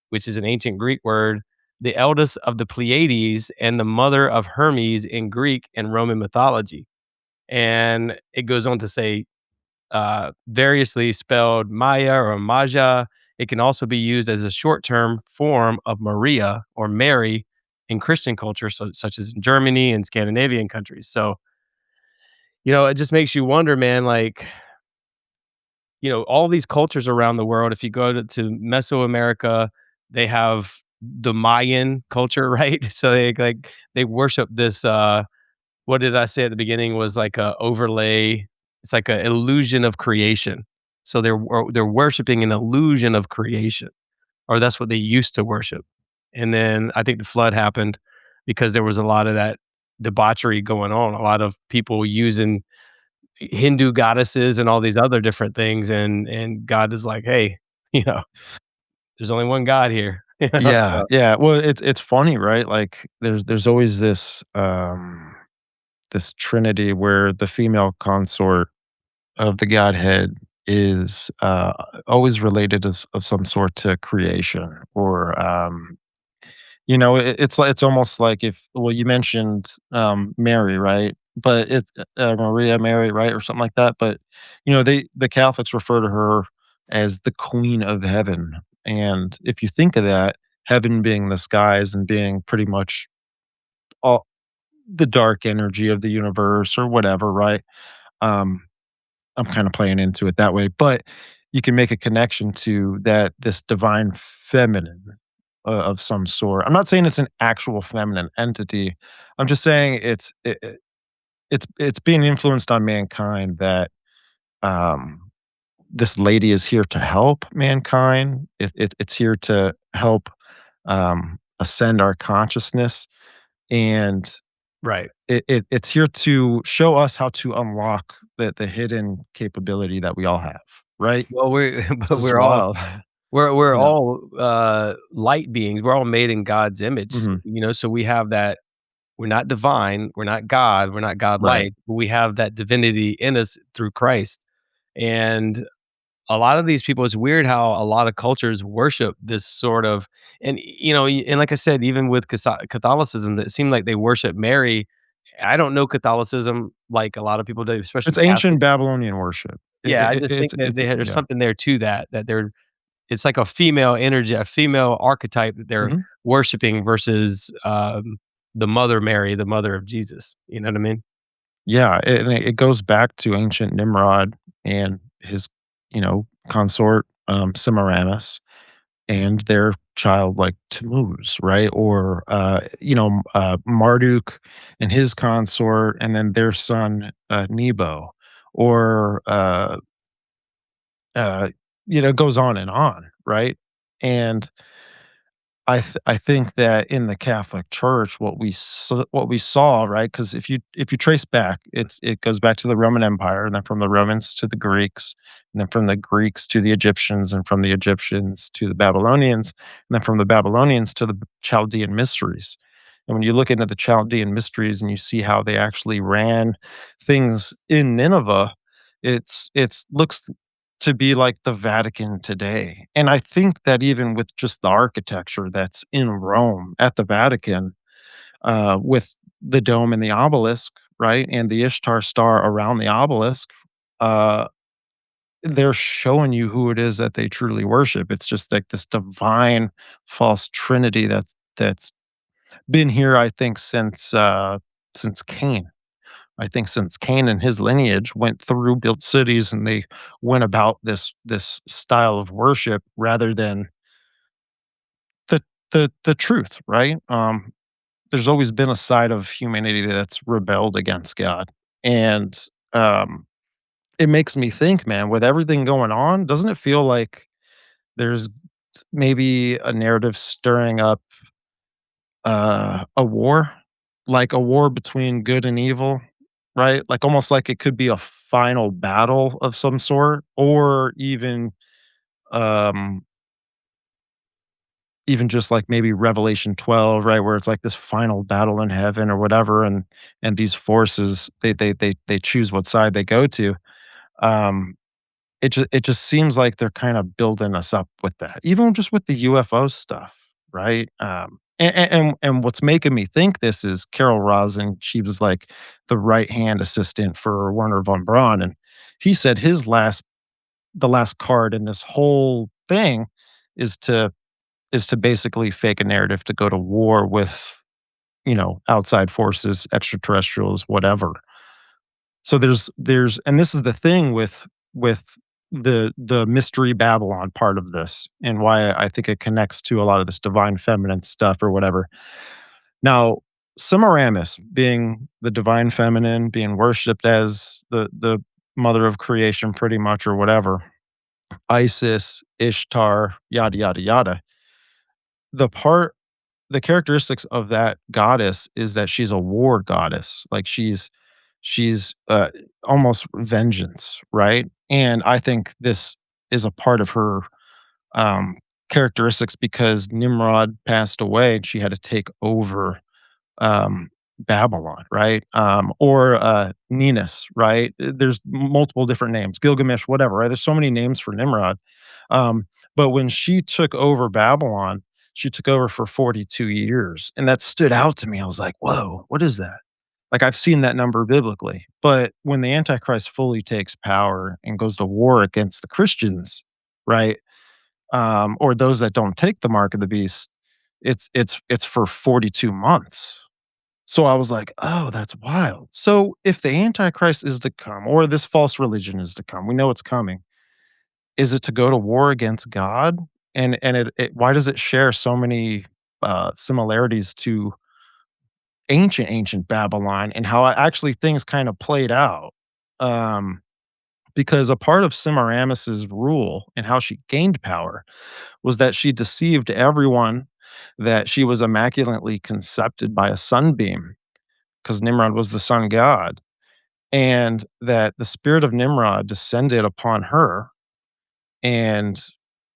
which is an ancient Greek word, the eldest of the Pleiades and the mother of Hermes in Greek and Roman mythology. And it goes on to say, variously spelled Maya or Maja. It can also be used as a short term form of Maria or Mary in Christian culture, such as in Germany and Scandinavian countries. So, it just makes you wonder, man, like, all these cultures around the world, if you go to Mesoamerica, they have the Mayan culture, right? So they worship this, what did I say at the beginning was like a overlay, it's like an illusion of creation. So they're worshiping an illusion of creation, or that's what they used to worship. And then I think the flood happened because there was a lot of that debauchery going on, a lot of people using Hindu goddesses and all these other different things, and God is like, "Hey, you know, there's only one God here." You know? Yeah, So yeah. Well, it's funny, right? Like there's always this this trinity where the female consort of the Godhead is always related of some sort to creation or it's almost like if well you mentioned Mary, right? But it's Maria Mary, right, or something like that. But the Catholics refer to her as the Queen of Heaven, and if you think of that, heaven being the skies and being pretty much all the dark energy of the universe or whatever, right? Um, I'm kind of playing into it that way, but you can make a connection to that this divine feminine of some sort. I'm not saying it's an actual feminine entity. I'm just saying it's being influenced on mankind that um, this lady is here to help mankind. It's here to help ascend our consciousness, and right. it's here to show us how to unlock the hidden capability that we all have, right? Well, we're This but is we're all wild. we're Yeah. all, light beings. We're all made in God's image, Mhm. so we have that. We're not divine, we're not God, we're not Right. godlike, but we have that divinity in us through Christ. And a lot of these people, it's weird how a lot of cultures worship this sort of, and like I said, even with Catholicism, it seemed like they worship Mary. I don't know Catholicism like a lot of people do, especially It's ancient Catholics. Babylonian worship. Yeah, I just think that It's there's yeah. something there to that they're it's like a female energy, a female archetype that they're Mhm. worshiping versus, the Mother Mary, the mother of Jesus. You know what I mean? Yeah, and it goes back to ancient Nimrod and his, consort, Semiramis, and their child, like, Tammuz, right? Or, Marduk and his consort, and then their son, Nebo, or, uh, it goes on, right? And I think that in the Catholic Church, what we saw, right? Because if you trace back, it goes back to the Roman Empire, and then from the Romans to the Greeks, and then from the Greeks to the Egyptians, and from the Egyptians to the Babylonians, and then from the Babylonians to the Chaldean mysteries. And when you look into the Chaldean mysteries and you see how they actually ran things in Nineveh, it's looks to be like the Vatican today. And I think that even with just the architecture that's in Rome at the Vatican, with the dome and the obelisk, right, and the Ishtar star around the obelisk, uh, they're showing you who it is that they truly worship. It's just like this divine false trinity that's been here, I think, since Cain. I think since Cain and his lineage went through, built cities, and they went about this style of worship rather than the the truth, right? There's always been a side of humanity that's rebelled against God, and um, it makes me think, man, with everything going on, doesn't it feel like there's maybe a narrative stirring up a war, like a war between good and evil, right? Like almost like it could be a final battle of some sort, or um, even just like maybe Revelation 12, right, where it's like this final battle in heaven or whatever, and these forces they choose what side they go to. Um, it just seems like they're kind of building us up with that, even just with the UFO stuff, right? And what's making me think this is Carol Rosin. She was like the right hand assistant for Werner von Braun, and he said the last card in this whole thing is to basically fake a narrative to go to war with outside forces, extraterrestrials, whatever. So there's and this is the thing with the mystery Babylon part of this and why I think it connects to a lot of this divine feminine stuff or whatever. Now, Semiramis being the divine feminine, being worshipped as the mother of creation pretty much or whatever, Isis, Ishtar, yada yada yada. The part the characteristics of that goddess is that she's a war goddess. Like she's almost vengeance, right? And I think this is a part of her um characteristics because Nimrod passed away and she had to take over Babylon, right? Or Ninus, right? There's multiple different names, Gilgamesh, whatever, right? There's so many names for Nimrod. But when she took over Babylon, she took over for 42 years. And that stood out to me. I was like, whoa, what is that? Like I've seen that number biblically. But when the Antichrist fully takes power and goes to war against the Christians, right? Or those that don't take the mark of the beast, it's for 42 months. So I was like, "Oh, that's wild." So if the Antichrist is to come, or this false religion is to come, we know it's coming. Is it to go to war against God? And it why does it share so many similarities to ancient Babylon and how actually things kind of played out? Um, because a part of Semiramis's rule and how she gained power was that she deceived everyone that she was immaculately concepted by a sunbeam, because Nimrod was the sun god, and that the spirit of Nimrod descended upon her and,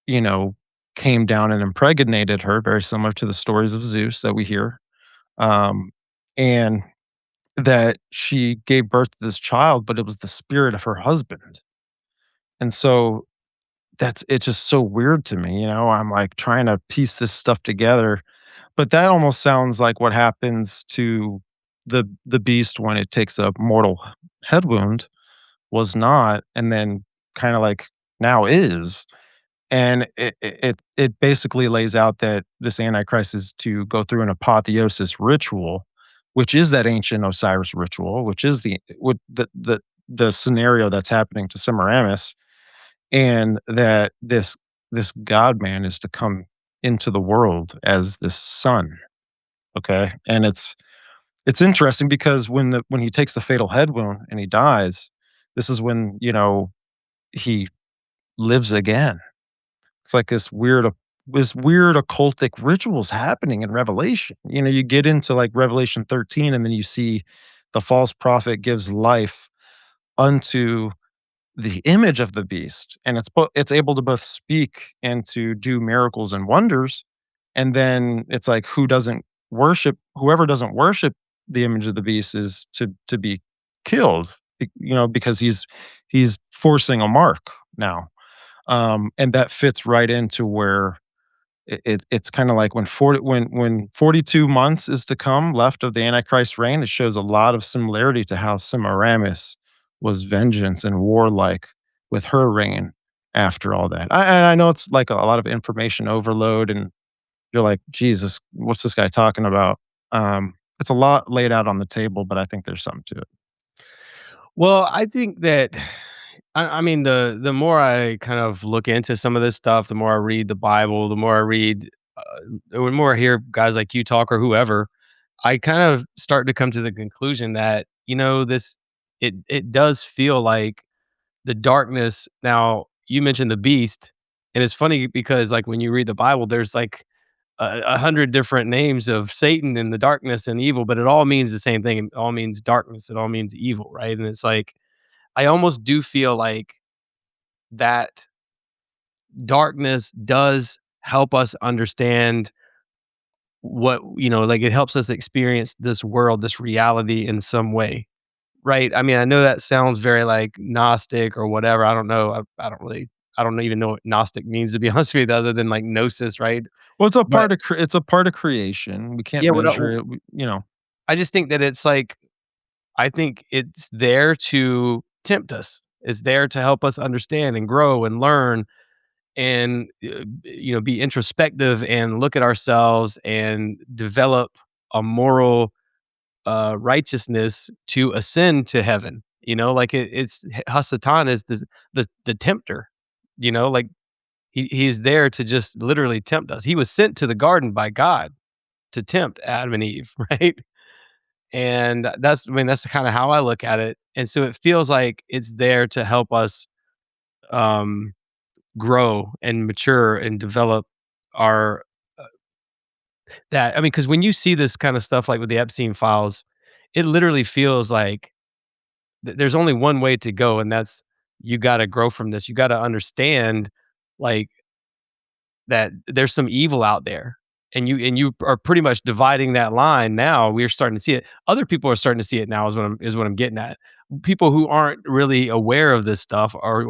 you know, came down and impregnated her, very similar to the stories of Zeus that we hear. Um, and that she gave birth to this child, but it was the spirit of her husband. And so it's just so weird to me, you know. I'm like trying to piece this stuff together. But that almost sounds like what happens to the beast when it takes a mortal head wound, was not, and then kinda like now is. And it basically lays out that this Antichrist is to go through an apotheosis ritual, which is that ancient Osiris ritual, which is the scenario that's happening to Semiramis, and that this God man is to come into the world as this son. Okay, and it's interesting because when he takes the fatal head wound and he dies, this is when, you know, he lives again. It's like this weird occultic rituals happening in Revelation. You know, you get into like Revelation 13 and then you see the false prophet gives life unto the image of the beast, and it's able to both speak and to do miracles and wonders. And then it's like whoever doesn't worship the image of the beast is to be killed, you know, because he's forcing a mark now. And that fits right into where it's kind of like when 42 months is to come left of the Antichrist reign. It shows a lot of similarity to how Semiramis was vengeance and warlike with her reign after all that. I know it's like a lot of information overload, and you're like, Jesus, what's this guy talking about? It's a lot laid out on the table, but I think there's something to it. Well, I think that I mean, the more I kind of look into some of this stuff, the more I read the Bible, the more I read, the more I hear guys like you talk or whoever, I kind of start to come to the conclusion that, you know, it does feel like the darkness. Now, you mentioned the beast, and it's funny because, like, when you read the Bible, there's like a hundred different names of Satan and the darkness and evil, but it all means the same thing. It all means darkness. It all means evil, right? And it's like I almost do feel like that darkness does help us understand what, you know, like, it helps us experience this world, this reality in some way, right? I mean, I know that sounds very, like, Gnostic or whatever. I don't know. I don't even know what Gnostic means, to be honest with you, other than, like, gnosis, right? Well, But it's a part of creation. We can't yeah, measure it. You know, I just think that it's like I think it's there to tempt us. It's there to help us understand and grow and learn and, you know, be introspective and look at ourselves and develop a moral, righteousness to ascend to heaven. Like it's Hasatan is the tempter, like he's there to just literally tempt us. He was sent to the garden by God to tempt Adam and Eve, right? And that's kind of how I look at it. And so it feels like it's there to help us um, grow and mature and develop our that. I mean, because when you see this kind of stuff like with the Epstein files, it literally feels like there's only one way to go, and that's you got to grow from this. You got to understand, like that there's some evil out there, and you are pretty much dividing that line now. We're starting to see it. Other people are starting to see it now is what I'm getting at. People who aren't really aware of this stuff are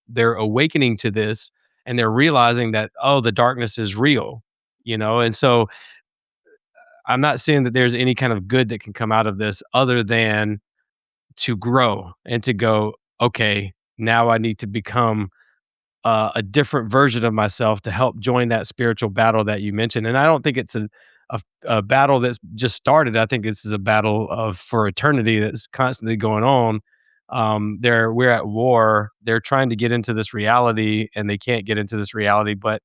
they're awakening to this, and they're realizing that, oh, the darkness is real, and so I'm not saying that there's any kind of good that can come out of this other than to grow and to go, okay, now I need to become a different version of myself to help join that spiritual battle that you mentioned. And I don't think it's a battle that's just started. I think this is a battle of for eternity that's constantly going on. We're at war. They're trying to get into this reality, and they can't get into this reality. But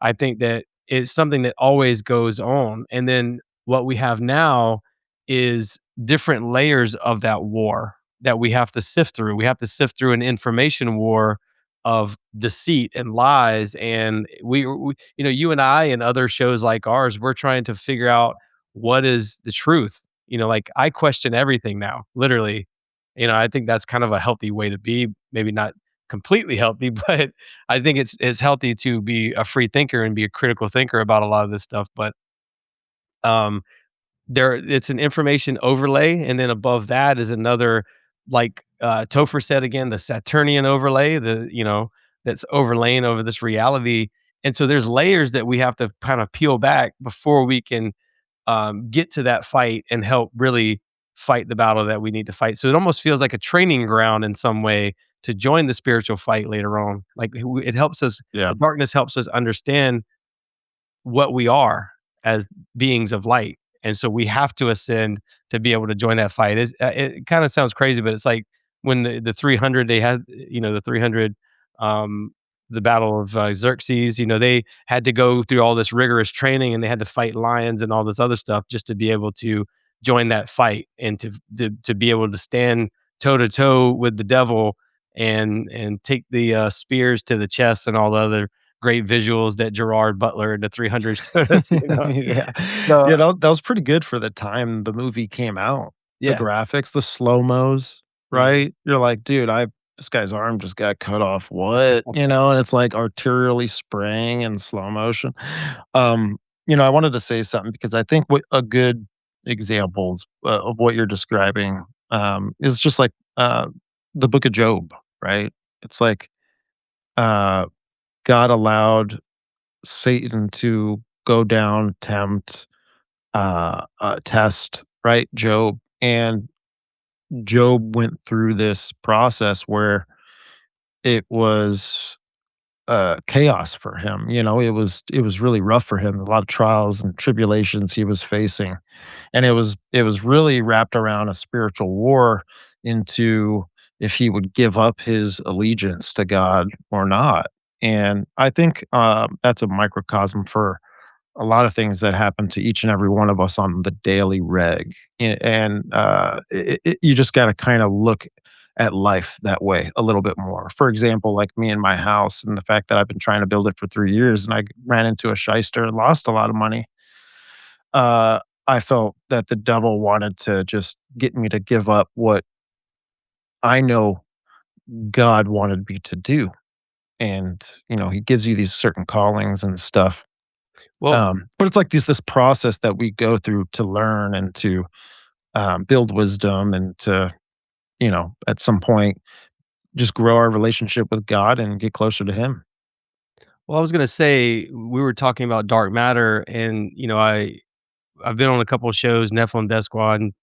I think that it's something that always goes on. And then what we have now is different layers of that war that we have to sift through. We have to sift through an information war of deceit and lies. And you and I and other shows like ours, we're trying to figure out what is the truth. Like I question everything now, literally. I think that's kind of a healthy way to be. Maybe not completely healthy, but I think it's healthy to be a free thinker and be a critical thinker about a lot of this stuff. But um, it's an information overlay, and then above that is another, like Topher said again, the Saturnian overlay, that's overlaying over this reality. And so there's layers that we have to kind of peel back before we can get to that fight and help really fight the battle that we need to fight. So it almost feels like a training ground in some way to join the spiritual fight later on. Like it helps us, Yeah. the darkness helps us understand what we are as beings of light. And so we have to ascend to be able to join that fight. It kind of sounds crazy, but it's like when the 300 they had, the 300, um, the Battle of Xerxes. They had to go through all this rigorous training, and they had to fight lions and all this other stuff just to be able to join that fight and to be able to stand toe to toe with the devil and take the spears to the chest and all the other great visuals that Gerard Butler and the 300 showed us. Yeah. So Yeah, that was pretty good for the time the movie came out. The yeah. graphics, the slow-mos, Mhm. right? You're like, "Dude, I this guy's arm just got cut off, what?" And it's, like, arterially spraying in slow motion. Um, I wanted to say something because I think what a good examples, of what you're describing, is just like, the book of Job, right? It's like, uh, God allowed Satan to go down, tempt, test, right, Job, and Job went through this process where it was, chaos for him. It was really rough for him, a lot of trials and tribulations he was facing, and it was really wrapped around a spiritual war into if he would give up his allegiance to God or not. And I think, that's a microcosm for a lot of things that happen to each and every one of us on the daily reg. And you just got to kind of look at life that way a little bit more. For example, like me and my house, and the fact that I've been trying to build it for 3 years, and I ran into a shyster and lost a lot of money. Uh, I felt that the devil wanted to just get me to give up what I know God wanted me to do. And, he gives you these certain callings and stuff. Well, But it's like this process that we go through to learn and to, build wisdom and to, at some point, just grow our relationship with God and get closer to Him. I was gonna say we were talking about dark matter, and I've been on a couple of shows, Nephilim Death Squad and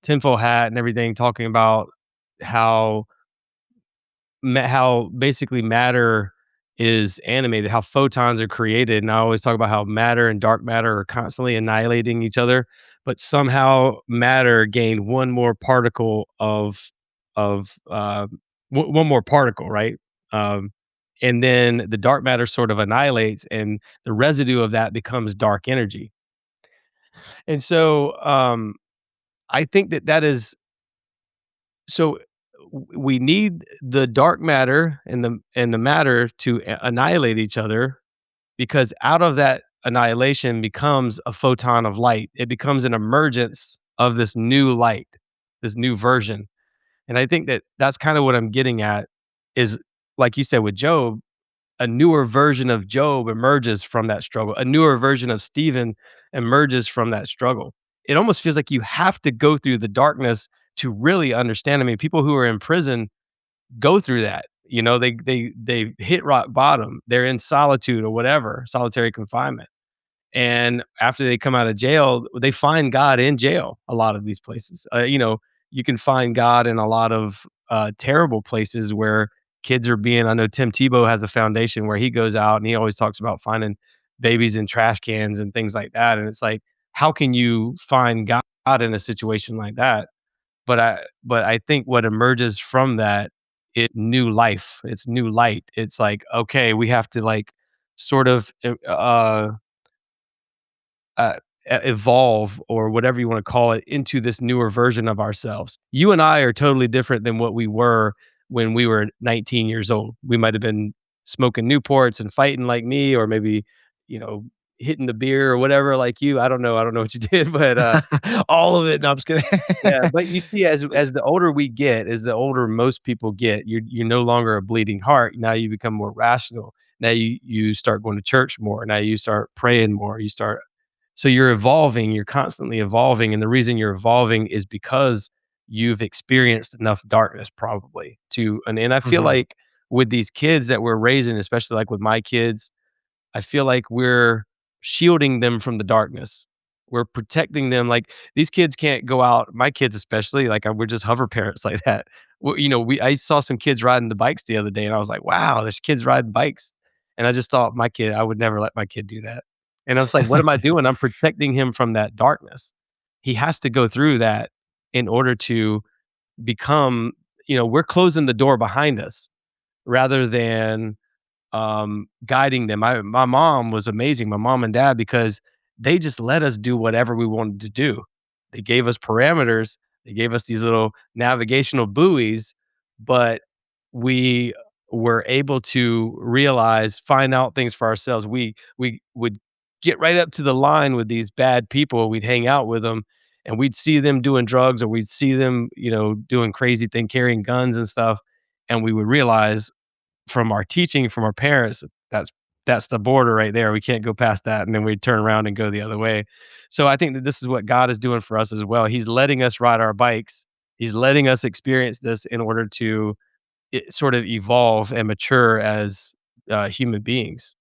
Tinfoil Hat and everything, talking about how how basically matter is animated, how photons are created. And I always talk about how matter and dark matter are constantly annihilating each other, but somehow matter gained one more particle of one more particle, right? Um, and then the dark matter sort of annihilates, and the residue of that becomes dark energy. And so I think that that is so we need the dark matter and the matter to annihilate each other, because out of that annihilation becomes a photon of light. It becomes an emergence of this new light, this new version. And I think that that's kind of what I'm getting at is, like you said with Job, a newer version of Job emerges from that struggle. A newer version of Stephen emerges from that struggle. It almost feels like you have to go through the darkness to really understand. I mean, people who are in prison go through that. You know, they hit rock bottom. They're in solitude or whatever, solitary confinement. And after they come out of jail, they find God in jail. A lot of these places, you can find God in a lot of terrible places where kids are being. I know Tim Tebow has a foundation where he goes out and he always talks about finding babies in trash cans and things like that. And it's like, how can you find God in a situation like that? But I think what emerges from that, it new life. It's new light. It's like, okay, we have to like sort of uh, evolve, or whatever you want to call it, into this newer version of ourselves. You and I are totally different than what we were when we were 19 years old. We might have been smoking Newports and fighting like me, or maybe, you know, hitting the beer or whatever like you. I don't know. I don't know what you did, but All of it. No, I'm just kidding. yeah, but you see, as the older we get, as the older most people get, you're no longer a bleeding heart. Now you become more rational. Now you start going to church more. Now you start praying more. So you're evolving, you're constantly evolving, and the reason you're evolving is because you've experienced enough darkness probably to. And I feel Mhm. like with these kids that we're raising, especially like with my kids, I feel like we're shielding them from the darkness. We're protecting them. Like, these kids can't go out, my kids especially, like, we're just hover parents like that. I saw some kids riding the bikes the other day, and I was like, "Wow, there's kids riding bikes." And I just thought, I would never let my kid do that. And I was like, "What am I doing?" I'm protecting him from that darkness. He has to go through that in order to become. We're closing the door behind us rather than guiding them. My mom was amazing, my mom and dad, because they just let us do whatever we wanted to do. They gave us parameters, they gave us these little navigational buoys, but we were able to find out things for ourselves. We would get right up to the line with these bad people, we'd hang out with them, and we'd see them doing drugs, or we'd see them, doing crazy thing, carrying guns and stuff, and we would realize from our teaching, from our parents, that's the border right there. We can't go past that, and then we turn around and go the other way. So I think that this is what God is doing for us as well. He's letting us ride our bikes. He's letting us experience this in order to sort of evolve and mature as human beings.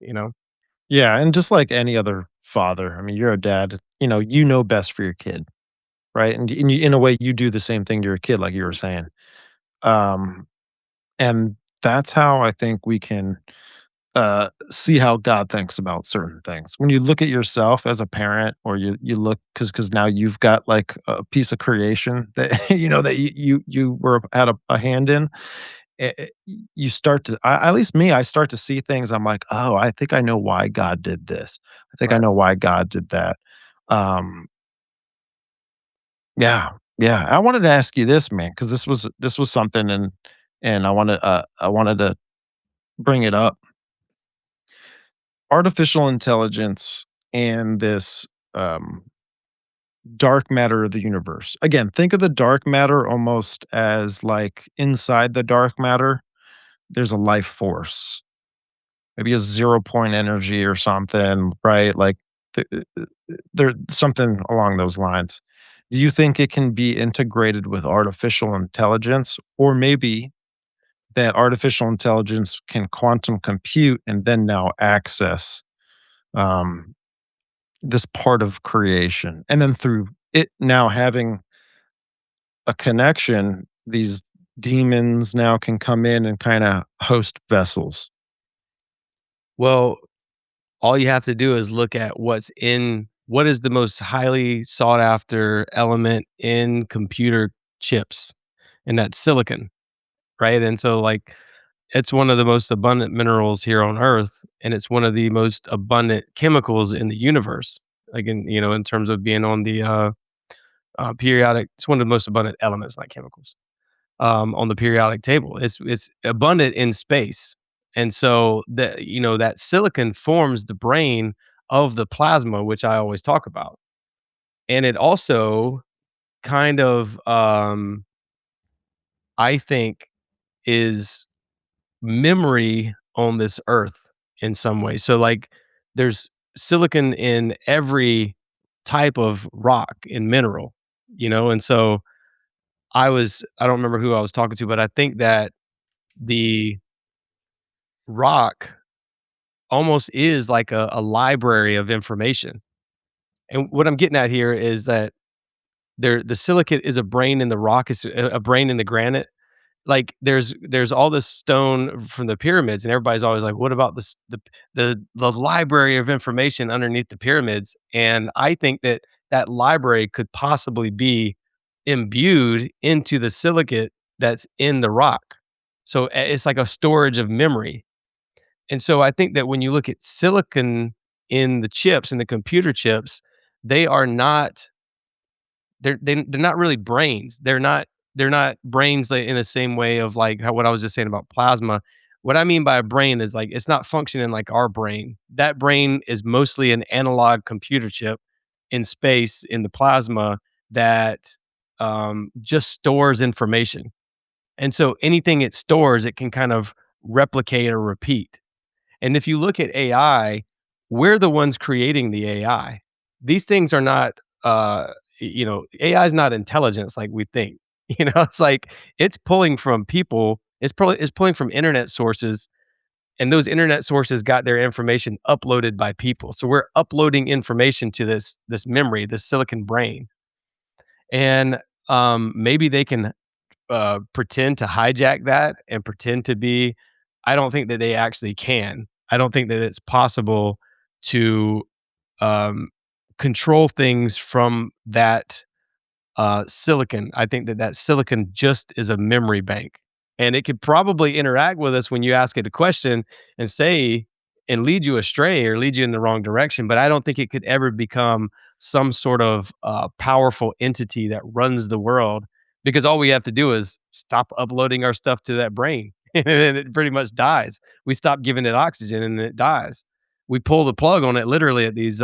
Yeah, and just like any other father, I mean, you're a dad, you know best for your kid, right? And in a way, you do the same thing to your kid, like you were saying. Um, and that's how I think we can see how God thinks about certain things. When you look at yourself as a parent, or you look because now you've got like a piece of creation that that you were had a hand in. You start to, at least me, I start to see things. I'm like, oh, I think I know why God did this. I think I Right. know why God did that. Um, yeah, yeah. I wanted to ask you this, man, because this was something, and I wanted to bring it up. Artificial intelligence and this um, dark matter of the universe. Again, think of the dark matter almost as like inside the dark matter, there's a life force, maybe a 0 point energy or something, right? Like there something along those lines. Do you think it can be integrated with artificial intelligence, or maybe that artificial intelligence can quantum compute and then now access um, this part of creation, and then through it now having a connection, these demons now can come in and kind of host vessels. Well, all you have to do is look at what is the most highly sought after element in computer chips. and that's silicon, right? And so, like, it's one of the most abundant minerals here on Earth, and it's one of the most abundant chemicals in the universe. Like, in terms of being on the periodic, it's one of the most abundant elements, not chemicals, on the periodic table. It's abundant in space, and so that silicon forms the brain of the plasma, which I always talk about, and it also kind of, I think, is memory on this earth in some way. So, like, there's silicon in every type of rock and mineral, and so I don't remember who I was talking to, but I think that the rock almost is like a library of information. And what I'm getting at here is that the silicate is a brain in the rock, is a brain in the granite. Like, there's all this stone from the pyramids, and everybody's always like, "What about the library of information underneath the pyramids?" And I think that that library could possibly be imbued into the silicate that's in the rock. So, it's like a storage of memory. And so I think that when you look at silicon in the chips, in the computer chips, they are not they're not really brains. They're not brains, like, in the same way of, like, how what I was just saying about plasma. What I mean by a brain is, like, it's not functioning like our brain. That brain is mostly an analog computer chip in space in the plasma that, just stores information. And so anything it stores, it can kind of replicate or repeat. And if you look at AI, we're the ones creating the AI. These things are not, AI is not intelligence like we think. It's like it's pulling from people. It's pulling from internet sources, and those internet sources got their information uploaded by people. So we're uploading information to this memory, this silicon brain, and maybe they can pretend to hijack that and pretend to be. I don't think that they actually can. I don't think that it's possible to um, control things from that silicon. I think that that silicon just is a memory bank, and it could probably interact with us when you ask it a question and say and lead you astray or lead you in the wrong direction. But I don't think it could ever become some sort of powerful entity that runs the world, because all we have to do is stop uploading our stuff to that brain, and then it pretty much dies. We stop giving it oxygen, and it dies. We pull the plug on it literally at these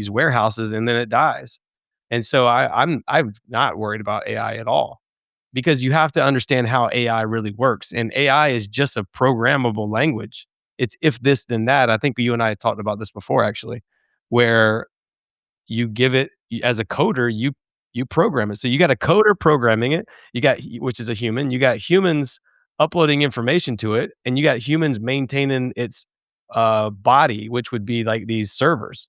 warehouses, and then it dies. And so I'm not worried about AI at all, because you have to understand how AI really works. And AI is just a programmable language. It's if this then that. I think you and I had talked about this before, actually, where you give it as a coder, you program it. So you got a coder programming it, which is a human. You got humans uploading information to it, and you got humans maintaining its body, which would be like these servers.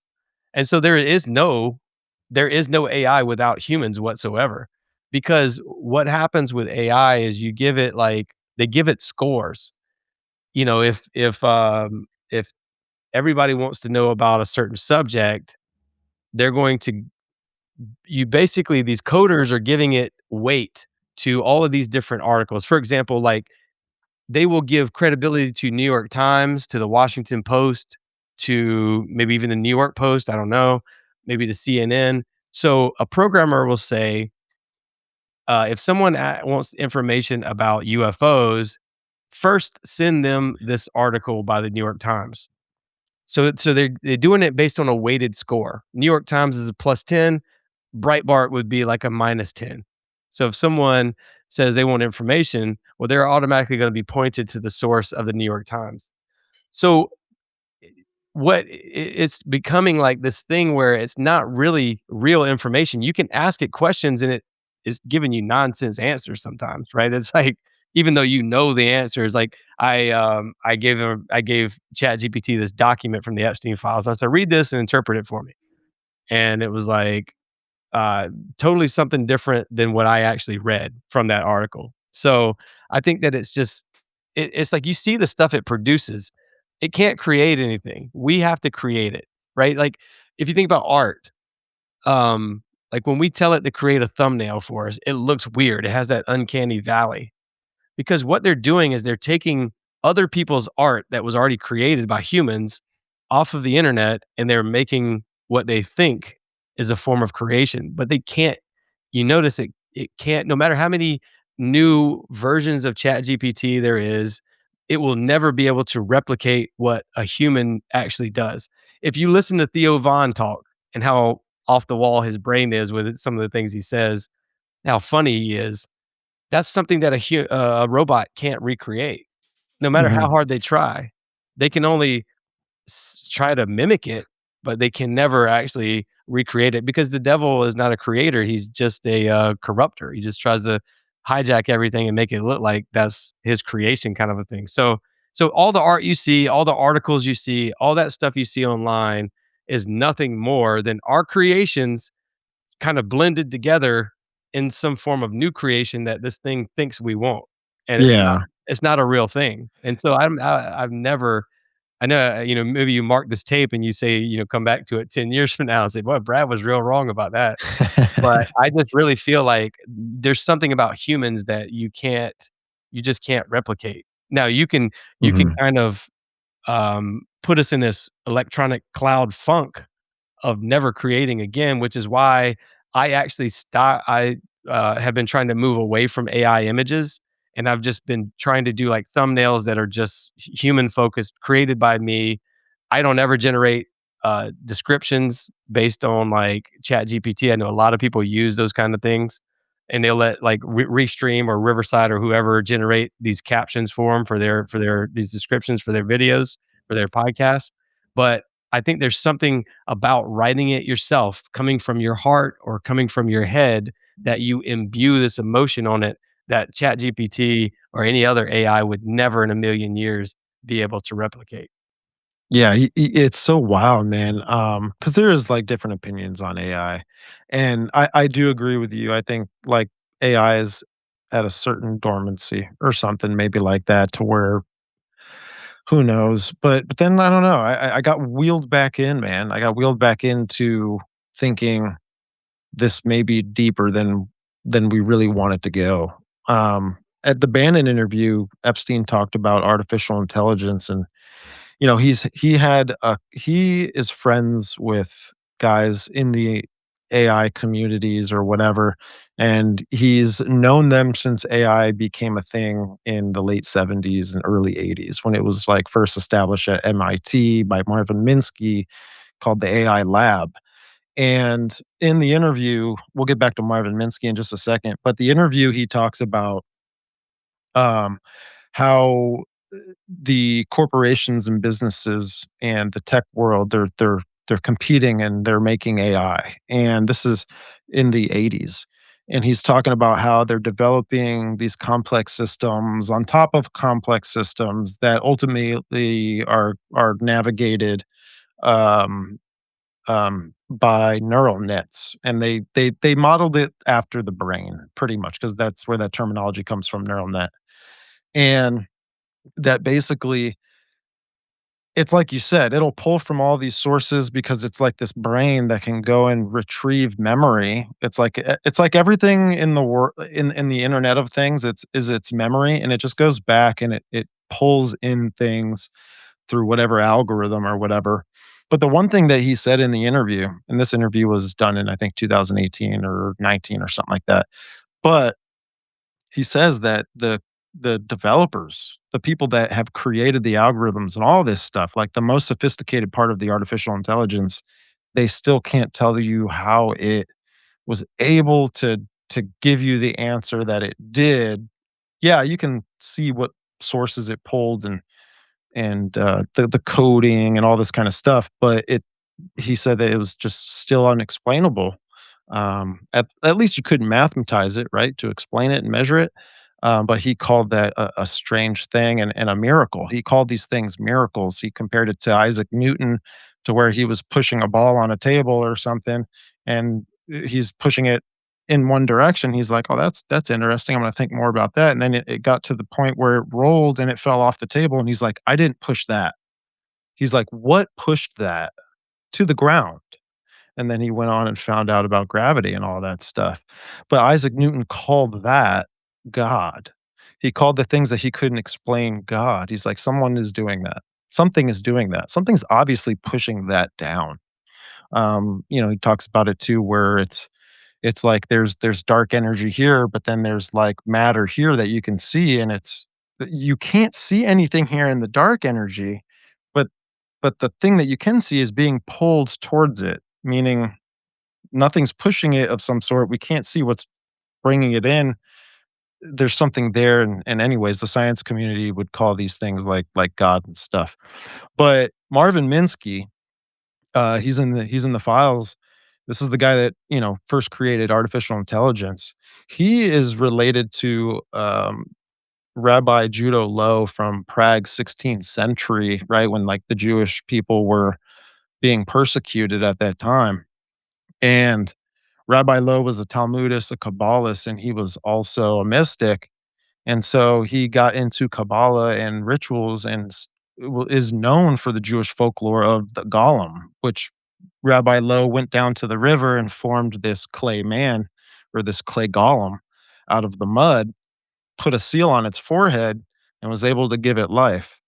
And so there is no AI without humans whatsoever. Because what happens with AI is they give it scores. If everybody wants to know about a certain subject, they're going to you basically these coders are giving it weight to all of these different articles. For example, like, they will give credibility to New York Times, to the Washington Post, to maybe even the New York Post, I don't know, maybe to CNN. So a programmer will say, if someone wants information about UFOs, first send them this article by the New York Times. So they're doing it based on a weighted score. New York Times is a +10, Breitbart would be like a -10. So if someone says they want information, well, they're automatically gonna be pointed to the source of the New York Times. So it's becoming like this thing where it's not really real information. You can ask it questions, and it is giving you nonsense answers sometimes, right? It's like, even though you know the answers, like, I gave ChatGPT this document from the Epstein Files. I said, "Read this and interpret it for me." And it was like, totally something different than what I actually read from that article. So I think that it's like, you see the stuff it produces. It can't create anything. We have to create it, right? Like, if you think about art, um, Like, when we tell it to create a thumbnail for us, it looks weird. It has that uncanny valley because what they're doing is they're taking other people's art that was already created by humans off of the internet, and they're making what they think is a form of creation, but they can't. You notice it can't, no matter how many new versions of ChatGPT there is, it will never be able to replicate what a human actually does. If you listen to Theo Von talk and how off the wall his brain is with some of the things he says, how funny he is, that's something that a robot can't recreate, no matter how Mhm. hard they try. They can only try to mimic it, but they can never actually recreate it because the devil is not a creator. He's just a corrupter. He just tries to hijack everything and make it look like that's his creation, kind of a thing. So all the art you see, all the articles you see, all that stuff you see online is nothing more than our creations kind of blended together in some form of new creation that this thing thinks we want, and Yeah. it's not a real thing. And so I've never, I know, maybe you mark this tape and you say, come back to it 10 years from now and say, "Boy, Brad was real wrong about that." But I just really feel like there's something about humans that you just can't replicate. Now you can Mhm. kind of, put us in this electronic cloud funk of never creating again, which is why I have been trying to move away from AI images, and I've just been trying to do, like, thumbnails that are just human focused, created by me. I don't ever generate, descriptions based on, like, ChatGPT. I know a lot of people use those kind of things, and they'll let, like, Restream or Riverside or whoever generate these captions for them for their these descriptions for their videos, for their podcasts. But I think there's something about writing it yourself, coming from your heart or coming from your head, that you imbue this emotion on it that ChatGPT or any other AI would never in a million years be able to replicate. Yeah, it's so wild, man. Because there is like different opinions on AI, and I do agree with you. I think like AI is at a certain dormancy or something, maybe like that, to where who knows. But then I don't know. I got wheeled back in, man. I got wheeled back into thinking this may be deeper than we really want it to go. At the Bannon interview, Epstein talked about artificial intelligence, and he is friends with guys in the AI communities or whatever, and he's known them since AI became a thing in the late '70s and early '80s when it was, like, first established at MIT by Marvin Minsky called the AI Lab. And in the interview, we'll get back to Marvin Minsky in just a second, but the interview, he talks about, um, how the corporations and businesses and the tech world, they're competing and they're making AI. And this is in the '80s. And he's talking about how they're developing these complex systems on top of complex systems that ultimately are navigated um, by neural nets. And they modeled it after the brain pretty much because that's where that terminology comes from, neural net. And that basically, it's like you said, it'll pull from all these sources because it's like this brain that can go and retrieve memory. It's like everything in the world, in the Internet of Things, is its memory, and it just goes back and it pulls in things through whatever algorithm or whatever. But the one thing that he said in the interview, and this interview was done in I think 2018 or 19 or something like that. But he says that the developers, the people that have created the algorithms and all this stuff, like the most sophisticated part of the artificial intelligence, they still can't tell you how it was able to give you the answer that it did. Yeah, you can see what sources it pulled and the coding and all this kind of stuff, but it he said that it was just still unexplainable. At least you couldn't mathematize it, right, to explain it and measure it. But he called that a strange thing and a miracle. He called these things miracles. He compared it to Isaac Newton, to where he was pushing a ball on a table or something, and he's pushing it in one direction. He's like, "Oh, that's interesting. I'm going to think more about that." And then it got to the point where it rolled and it fell off the table, and he's like, "I didn't push that." He's like, "What pushed that to the ground?" And then he went on and found out about gravity and all that stuff. But Isaac Newton called that God. He called the things that he couldn't explain God. He's like, someone is doing that. Something is doing that. Something's obviously pushing that down. He talks about it too, where it's like there's dark energy here, but then there's like matter here that you can see, and you can't see anything here in the dark energy, but the thing that you can see is being pulled towards it, meaning nothing's pushing it of some sort. We can't see what's bringing it in. There's something there, and anyways, the science community would call these things like God and stuff. But Marvin Minsky, he's in the files. This is the guy that, first created artificial intelligence. He is related to Rabbi Judo Low from Prague, 16th century, right when like the Jewish people were being persecuted at that time. And Rabbi Low was a Talmudist, a Kabbalist, and he was also a mystic. And so he got into Kabbalah and rituals and is known for the Jewish folklore of the golem, which Rabbi Low went down to the river and formed this clay man, or this clay golem, out of the mud, put a seal on its forehead, and was able to give it life.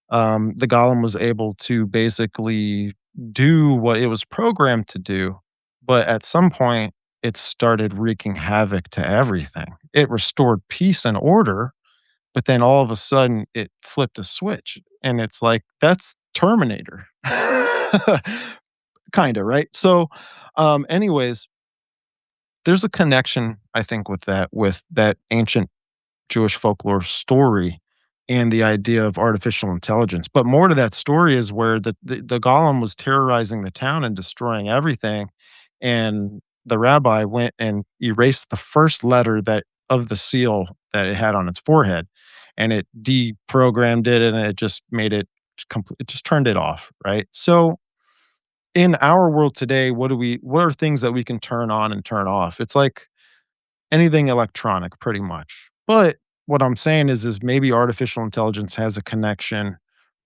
The golem was able to basically do what it was programmed to do, but at some point, it started wreaking havoc to everything. It restored peace and order, but then all of a sudden, it flipped a switch, and it's like, that's Terminator. Kinda, right? So, anyways, there's a connection, I think, with that ancient Jewish folklore story and the idea of artificial intelligence. But more to that story is where the golem was terrorizing the town and destroying everything, and the rabbi went and erased the first letter that of the seal that it had on its forehead, and it deprogrammed it, and it just made it it just turned it off, right? So in our world today, what are things that we can turn on and turn off? It's like anything electronic pretty much. But what I'm saying is maybe artificial intelligence has a connection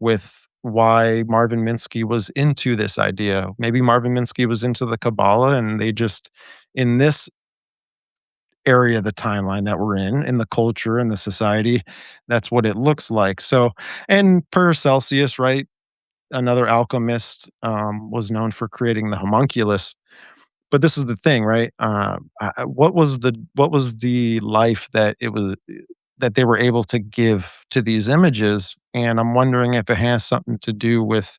with why Marvin Minsky was into this idea. Maybe Marvin Minsky was into the Kabbalah, and they just, in this area of the timeline that we're in the culture and the society, that's what it looks like. So, and Paracelsus, right? Another alchemist, was known for creating the homunculus. But this is the thing, right? What was the life that they were able to give to these images? And I'm wondering if it has something to do with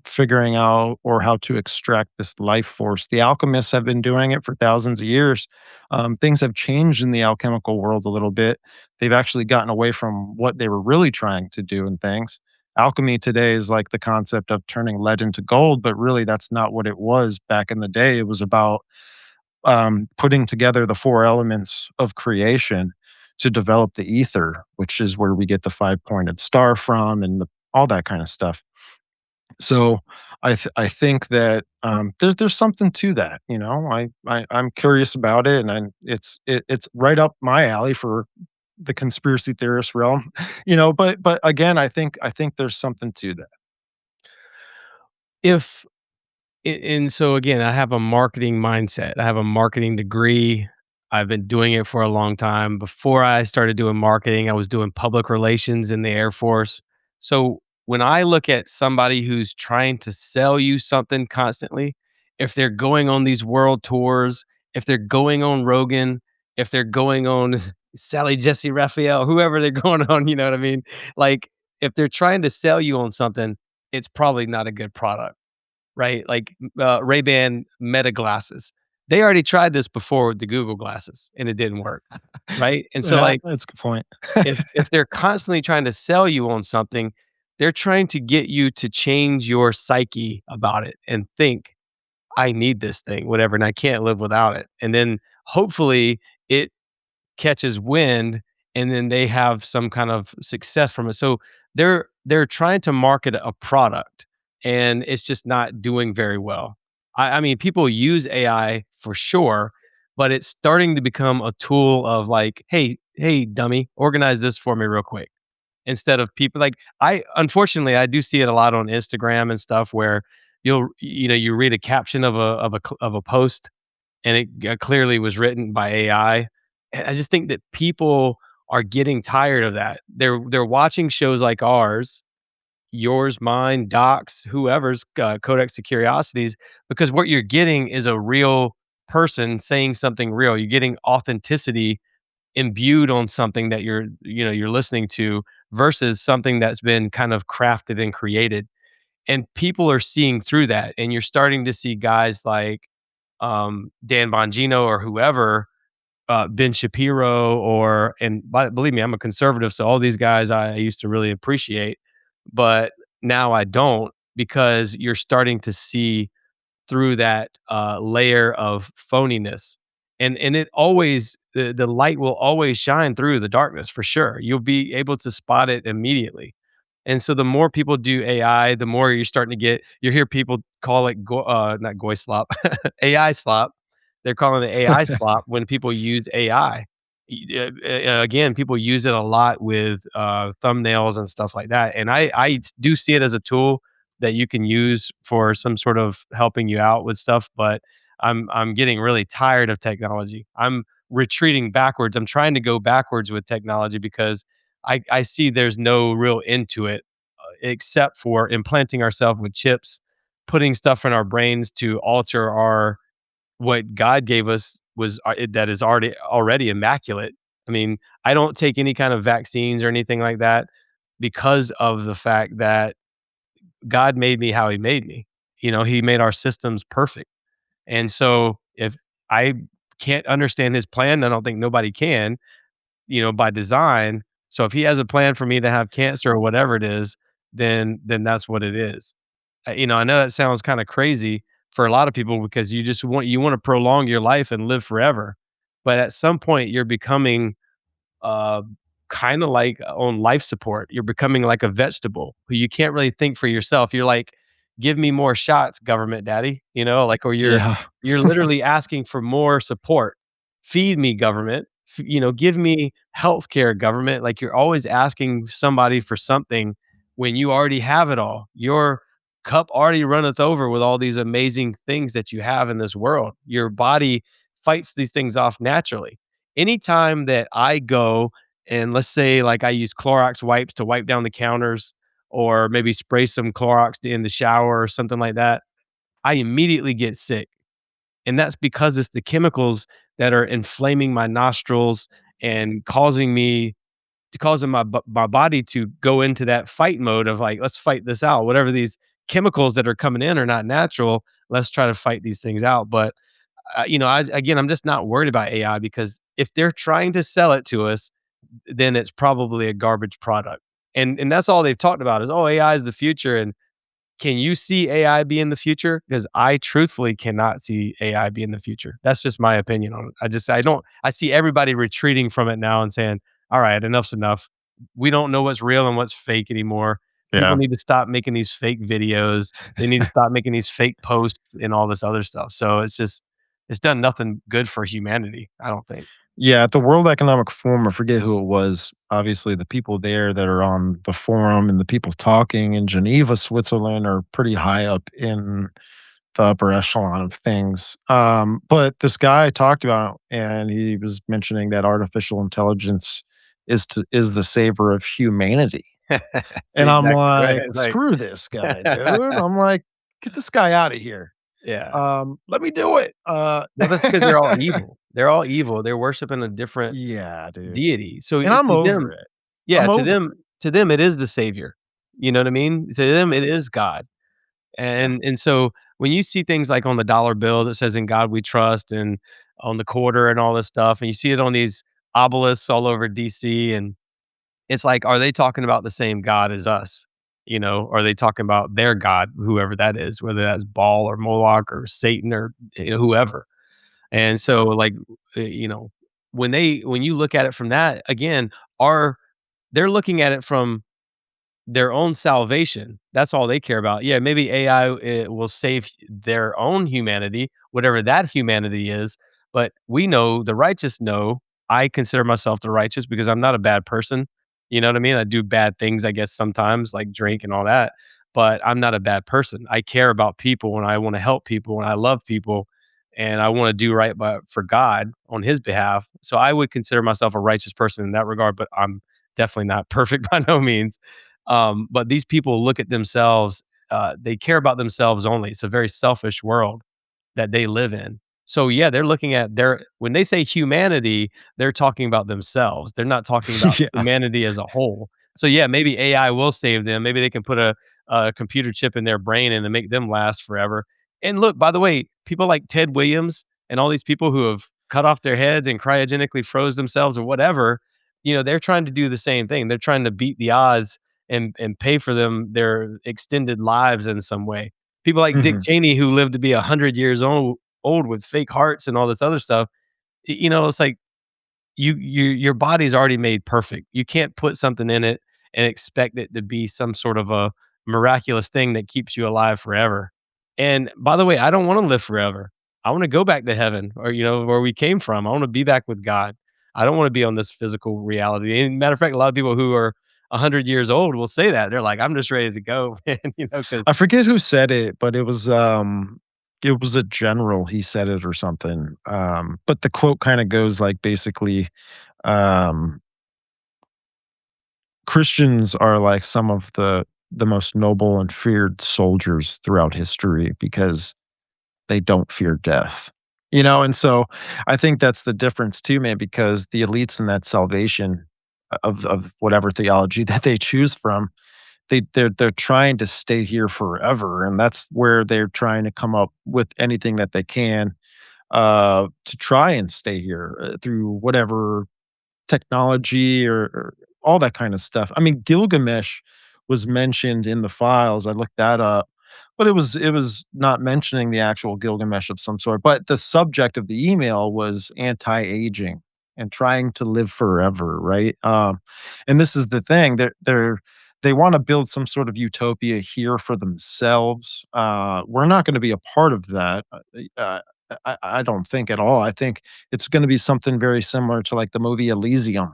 figuring out or how to extract this life force. The alchemists have been doing it for thousands of years. Things have changed in the alchemical world a little bit. They've actually gotten away from what they were really trying to do in things. Alchemy today is like the concept of turning lead into gold, but really that's not what it was back in the day. It was about putting together the four elements of creation to develop the ether, which is where we get the five-pointed star from, and all that kind of stuff. So I think that there's something to that. I'm curious about it, and it's right up my alley for the conspiracy theorist realm. But again, I think there's something to that. If and so again, I have a marketing mindset. I have a marketing degree. I've been doing it for a long time. Before I started doing marketing, I was doing public relations in the Air Force. So when I look at somebody who's trying to sell you something constantly, if they're going on these world tours, if they're going on Rogan, if they're going on Sally Jesse Raphael, whoever they're going on, you know what I mean? Like if they're trying to sell you on something, it's probably not a good product, right? Like Ray-Ban Meta glasses. They already tried this before with the Google glasses and it didn't work, right? And so Yeah, like that's a good point. if they're constantly trying to sell you on something, they're trying to get you to change your psyche about it and think, I need this thing, whatever, and I can't live without it. And then hopefully it catches wind and then they have some kind of success from it. So they're trying to market a product and it's just not doing very well. I mean, people use AI for sure, but it's starting to become a tool of like, hey, dummy, organize this for me real quick. Instead of people like I unfortunately I do see it a lot on Instagram and stuff where you read a caption of a post, and it clearly was written by AI. And I just think that people are getting tired of that. They're watching shows like ours, yours, mine, Doc's, whoever's, Codex of Curiosities, because what you're getting is a real person saying something real. You're getting authenticity imbued on something that you're listening to versus something that's been kind of crafted and created. And people are seeing through that, and you're starting to see guys like, Dan Bongino or whoever, Ben Shapiro, believe me, I'm a conservative, so all these guys I used to really appreciate, but now I don't, because you're starting to see through that, layer of phoniness. And it always the light will always shine through the darkness for sure. You'll be able to spot it immediately. And so the more people do AI, the more you're starting to get you hear people call it not goy slop, AI slop. They're calling it AI slop when people use AI. Again, people use it a lot with, thumbnails and stuff like that, and I do see it as a tool that you can use for some sort of helping you out with stuff, but I'm getting really tired of technology. I'm retreating backwards. I'm trying to go backwards with technology because I see there's no real end to it, except for implanting ourselves with chips, putting stuff in our brains to alter our what God gave us that is already immaculate. I mean, I don't take any kind of vaccines or anything like that because of the fact that God made me how he made me. He made our systems perfect. And so if I can't understand his plan, I don't think nobody can, by design. So if he has a plan for me to have cancer or whatever it is, then that's what it is. I know that sounds kind of crazy for a lot of people because you want to prolong your life and live forever. But at some point you're becoming uh, kind of like on life support. You're becoming like a vegetable who you can't really think for yourself. You're like, give me more shots, government daddy, like, or Yeah. you're literally asking for more support. Feed me, government. Give me health care, government. Like you're always asking somebody for something when you already have it all. Your cup already runneth over with all these amazing things that you have in this world. Your body fights these things off naturally. Anytime that I go and let's say like I use Clorox wipes to wipe down the counters or maybe spray some Clorox in the shower or something like that, I immediately get sick. And that's because it's the chemicals that are inflaming my nostrils and causing my body to go into that fight mode of like, let's fight this out. Whatever these chemicals that are coming in are not natural. Let's try to fight these things out. But I'm just not worried about AI because if they're trying to sell it to us, then it's probably a garbage product. And that's all they've talked about is, oh, AI is the future. And can you see AI be in the future? Because I truthfully cannot see AI be in the future. That's just my opinion on it. I see everybody retreating from it now and saying, all right, enough's enough. We don't know what's real and what's fake anymore. People Yeah. need to stop making these fake videos. They need to stop making these fake posts and all this other stuff. So it's done nothing good for humanity, I don't think. Yeah, at the World Economic Forum, I forget who it was. Obviously, the people there that are on the forum and the people talking in Geneva, Switzerland, are pretty high up in the upper echelon of things. But this guy talked about, and he was mentioning that artificial intelligence is the savior of humanity. That's And I'm exactly right. like, It's like screw this guy, dude. I'm like, get this guy out of here. yeah. Let me do it. Well, that's because 'cause they're all evil. They're all evil. They're worshiping a different Yeah, dude. deity. So And I'm to over them it. yeah, I'm over it. to them, it is the savior. You know what I mean? To them, it is God. Yeah. And so when you see things like on the dollar bill that says "In God We Trust" and on the quarter and all this stuff, and you see it on these obelisks all over DC, and it's like, are they talking about the same God as us? Are they talking about their God, whoever that is, whether that's Baal or Moloch or Satan or whoever? And so, like, when you look at it from that, again, are they're looking at it from their own salvation. That's all they care about. Yeah, maybe AI will save their own humanity, whatever that humanity is. But we know the righteous know. I consider myself the righteous because I'm not a bad person. You know what I mean? I do bad things, I guess, sometimes, like drink and all that. but I'm not a bad person. I care about people and I want to help people and I love people and I want to do right for God on his behalf. So I would consider myself a righteous person in that regard, but I'm definitely not perfect by no means. But these people look at themselves, they care about themselves only. It's a very selfish world that they live in. So yeah, they're looking at their when they say humanity, they're talking about themselves. They're not talking about Yeah. humanity as a whole. So yeah, maybe AI will save them. Maybe they can put a computer chip in their brain and to make them last forever. And look, by the way, people like Ted Williams and all these people who have cut off their heads and cryogenically froze themselves or whatever, they're trying to do the same thing. They're trying to beat the odds and pay for them their extended lives in some way. People like Dick Mhm. Cheney who lived to be 100 years old with fake hearts and all this other stuff. It's like your body's already made perfect. You can't put something in it and expect it to be some sort of a miraculous thing that keeps you alive forever. And by the way, I don't want to live forever. I want to go back to heaven or where we came from. I want to be back with God. I don't want to be on this physical reality. And matter of fact, a lot of people who are 100 years old will say that. They're like, I'm just ready to go, man, because I forget who said it, but it was a general, he said it or something, but the quote kinda goes like, basically, um, "Christians are like some of the most noble and feared soldiers throughout history because they don't fear death." And so I think that's the difference too, man, because the elites in that salvation of whatever theology that they choose from, they're trying to stay here forever, and that's where they're trying to come up with anything that they can, to try and stay here, through whatever technology or all that kind of stuff. I mean, Gilgamesh was mentioned in the files. I looked that up, but it was not mentioning the actual Gilgamesh of some sort. But the subject of the email was anti-aging and trying to live forever, right? And this is the thing that they want to build some sort of utopia here for themselves. We're not going to be a part of that. Uh, I don't think at all. I think it's gonna be something very similar to, like, the movie Elysium,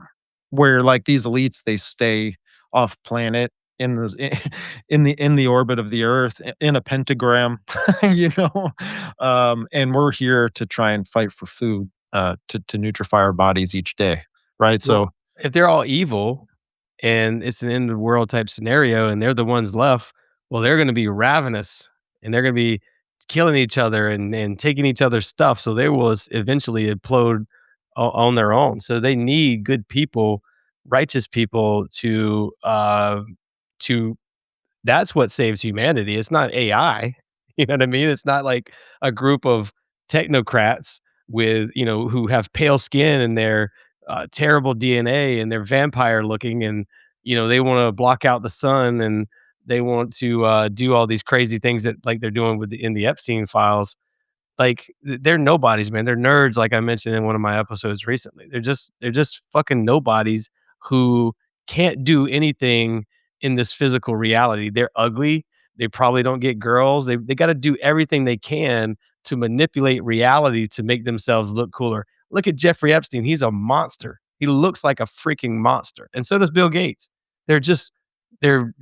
where, like, these elites, they stay off planet in the in the orbit of the Earth in a pentagram, you know? And we're here to try and fight for food, to nutrify our bodies each day, right? well, So if they're all evil and it's an end of the world type scenario and they're the ones left, well, they're going to be ravenous and they're going to be killing each other and taking each other's stuff. So they will eventually implode on their own. So they need good people, righteous people to that's what saves humanity. It's not AI. You know what I mean? It's not like a group of technocrats who have pale skin and they're terrible DNA and they're vampire looking and, they want to block out the sun and they want to do all these crazy things that like they're doing in the Epstein files. Like, they're nobodies, man. They're nerds, like I mentioned in one of my episodes recently. They're just fucking nobodies who can't do anything in this physical reality. They're ugly. They probably don't get girls. They gotta do everything they can to manipulate reality to make themselves look cooler. Look at Jeffrey Epstein. He's a monster. He looks like a freaking monster, and so does Bill Gates. They're just they're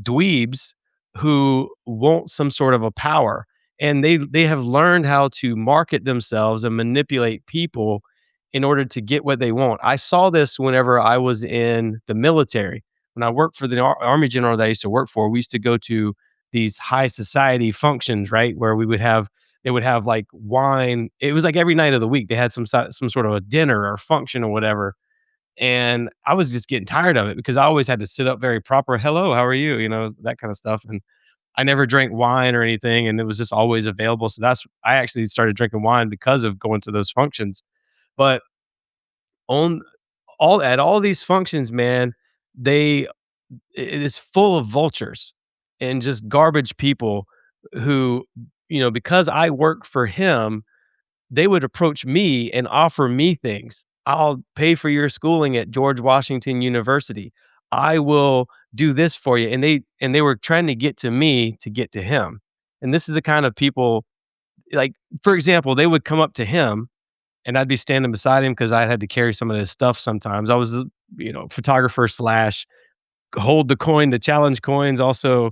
dweebs who want some sort of a power and they have learned how to market themselves and manipulate people in order to get what they want. I saw this whenever I was in the military. When I worked for the army general that I used to work for, we used to go to these high society functions, right? Where they would have like wine. It was like every night of the week they had some sort of a dinner or function or whatever. And I was just getting tired of it because I always had to sit up very proper. Hello, how are you? That kind of stuff. And I never drank wine or anything, and it was just always available. So I actually started drinking wine because of going to those functions. But on all these functions, man, they it is full of vultures and just garbage people who, because I work for him, they would approach me and offer me things. "I'll pay for your schooling at George Washington University. I will do this for you." And they were trying to get to me to get to him. And this is the kind of people like, for example, they would come up to him and I'd be standing beside him because I had to carry some of his stuff sometimes. I was, photographer slash hold the coin, the challenge coins, also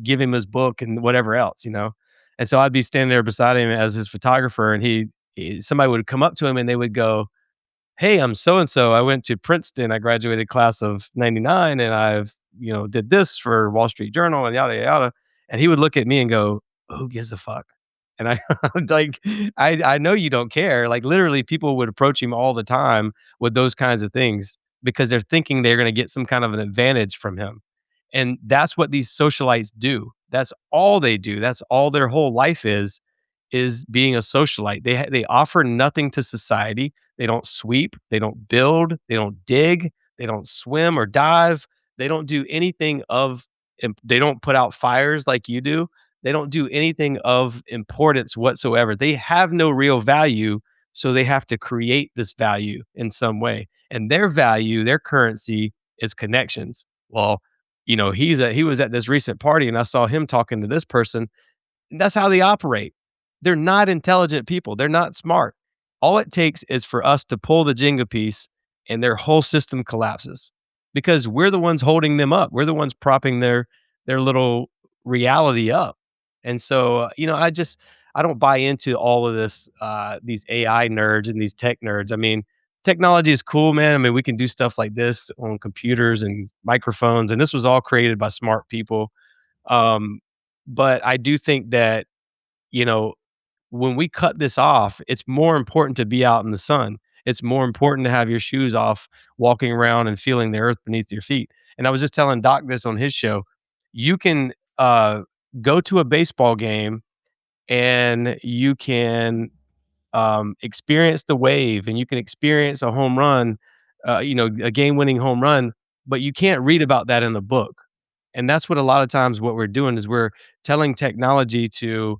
give him his book and whatever else. And so I'd be standing there beside him as his photographer, and somebody would come up to him and they would go, "Hey, I'm so and so. I went to Princeton. I graduated class of '99, and did this for Wall Street Journal and yada yada." And he would look at me and go, "Who gives a fuck?" And I like, I know you don't care. Like literally, people would approach him all the time with those kinds of things because they're thinking they're going to get some kind of an advantage from him. And that's what these socialites do. That's all they do. That's all their whole life is being a socialite. They offer nothing to society. They don't sweep, they don't build, they don't dig, they don't swim or dive. They don't do anything they don't put out fires like you do. They don't do anything of importance whatsoever. They have no real value, so they have to create this value in some way. And their value, their currency is connections. Well, he was at this recent party and I saw him talking to this person. That's how they operate. They're not intelligent people. They're not smart. All it takes is for us to pull the Jenga piece and their whole system collapses because we're the ones holding them up. We're the ones propping their little reality up. And so, I don't buy into all of this these AI nerds and these tech nerds. I mean, technology is cool, man. I mean, we can do stuff like this on computers and microphones, and this was all created by smart people. Um, but I do think that, you know, when we cut this off, it's more important to be out in the sun. It's more important to have your shoes off, walking around and feeling the earth beneath your feet. And I was just telling Doc this on his show. You can go to a baseball game and you can experience the wave and you can experience a home run, a game winning home run, but you can't read about that in the book. And that's what a lot of times what we're doing is we're telling technology to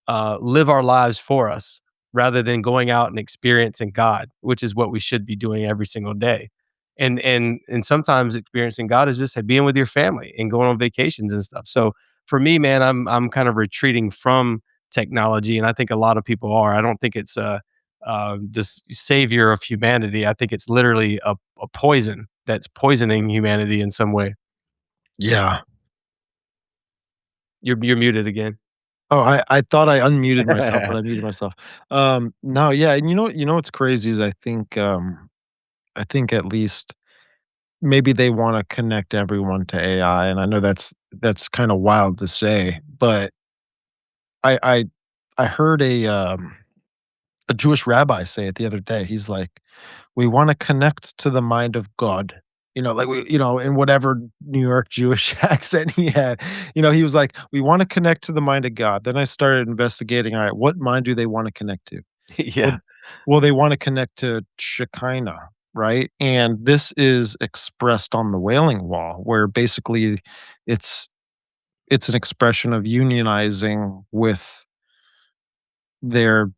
live our lives for us rather than going out and experiencing God, which is what we should be doing every single day. And sometimes experiencing God is just being with your family and going on vacations and stuff. So for me, man, I'm kind of retreating from technology, and I think a lot of people are. I don't think it's this savior of humanity. I think it's literally a poison that's poisoning humanity in some way. Yeah. You're muted again. Oh, I thought I unmuted myself, but I muted myself. No, yeah, and what's crazy is I think at least maybe they wanna connect everyone to AI, and I know that's kinda wild to say, but I I I heard a Jewish rabbi say it the other day. He's like, "We wanna connect to the mind of God." Like, in whatever New York Jewish accent he had. He was like, "We wanna connect to the mind of God." Then I started investigating, alright, what mind do they wanna connect to? Well Yeah. well, they wanna connect to Shekinah, right? And this is expressed on the Wailing Wall, where basically it's it's an expression of unionizing with their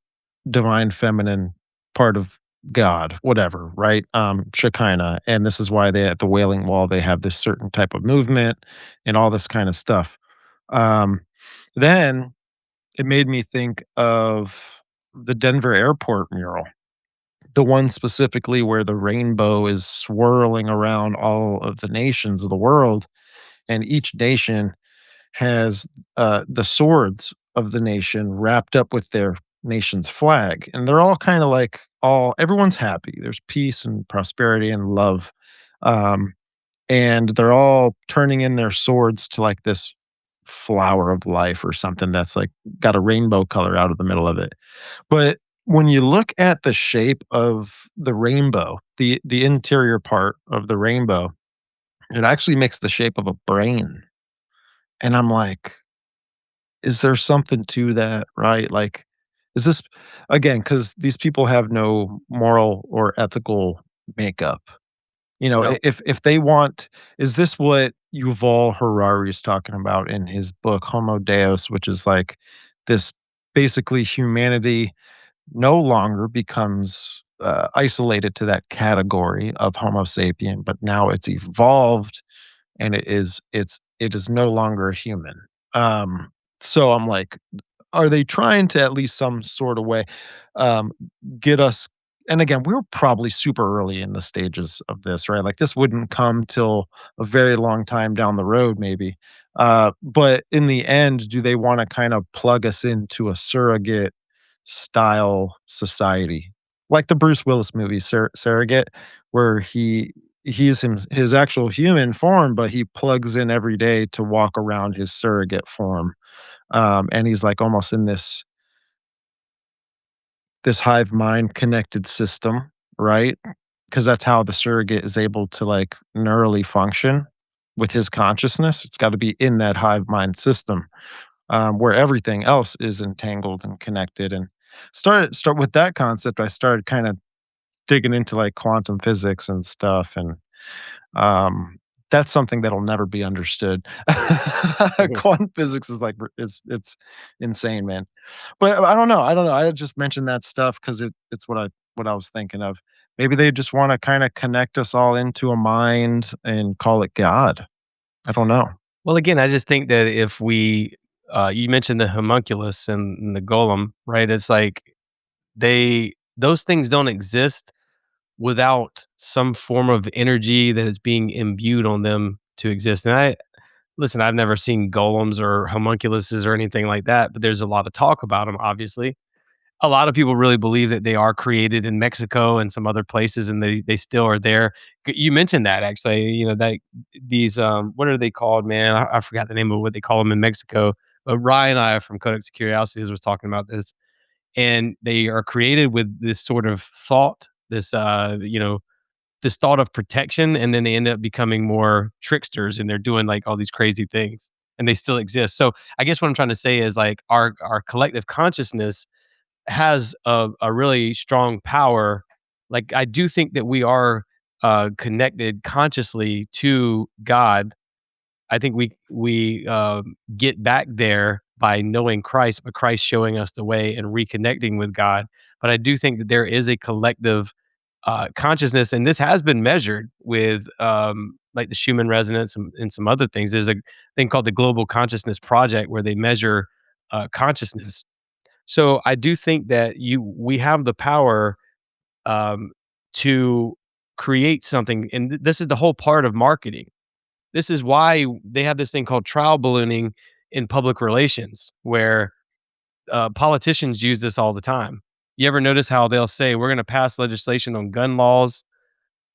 divine feminine part of God, whatever, right? Shekinah. And this is why they at the Wailing Wall they have this certain type of movement and all this kind of stuff. Um, then it made me think of the Denver airport mural, the one specifically where the rainbow is swirling around all of the nations of the world, and each nation has the swords of the nation wrapped up with their nation's flag, and they're all kind of like all everyone's happy. There's peace and prosperity and love, um, and they're all turning in their swords to like this flower of life or something that's like got a rainbow color out of the middle of it. But when you look at the shape of the rainbow, the interior part of the rainbow, it actually makes the shape of a brain. And I'm like, is there something to that, right? Like, is this again, because these people have no moral or ethical makeup. No. If they want is this what Yuval Harari is talking about in his book Homo Deus, which is like this basically humanity no longer becomes, isolated to that category of Homo sapien, but now it's evolved and it is no longer a human. Um, so I'm like, are they trying to at least some sort of way, um, get us? and again, we were probably super early in the stages of this, right? Like this wouldn't come till a very long time down the road, maybe. But in the end, do they want to kind of plug us into a surrogate style society, like the Bruce Willis movie Surrogate, where he's his actual human form, but he plugs in every day to walk around his surrogate form, and he's like almost in this hive mind connected system, right? Because that's how the surrogate is able to like neurally function with his consciousness. It's got to be in that hive mind system, where everything else is entangled and connected. And start with that concept. I started kind of digging into like quantum physics and stuff, and um, that's something that'll never be understood. Mhm. Quantum physics is like it's insane, man. But I don't know. I just mentioned that stuff because it's what I was thinking of. Maybe they just want to kind of connect us all into a mind and call it God. I don't know. Well, again, I just think that if we, you mentioned the homunculus and the golem, right? It's like those things don't exist without some form of energy that is being imbued on them to exist. And listen, I've never seen golems or homunculuses or anything like that, but there's a lot of talk about them, obviously. A lot of people really believe that they are created in Mexico and some other places, and they still are there. You mentioned that actually, that these what are they called, man? I forgot the name of what they call them in Mexico. But Ryan and I from Codex of Curiosities was talking about this, and they are created with this sort of thought, this thought of protection, and then they end up becoming more tricksters, and they're doing like all these crazy things, and they still exist. So I guess what I'm trying to say is like our collective consciousness has a really strong power. Like I do think that we are connected consciously to God. I think we get back there by knowing Christ, but Christ showing us the way and reconnecting with God. But I do think that there is a collective consciousness, and this has been measured with like the Schumann resonance and some other things. There's a thing called the Global Consciousness Project where they measure consciousness. So I do think that we have the power um, to create something, and this is the whole part of marketing. This is why they have this thing called trial ballooning in public relations, where politicians use this all the time. You ever notice how they'll say we're going to pass legislation on gun laws,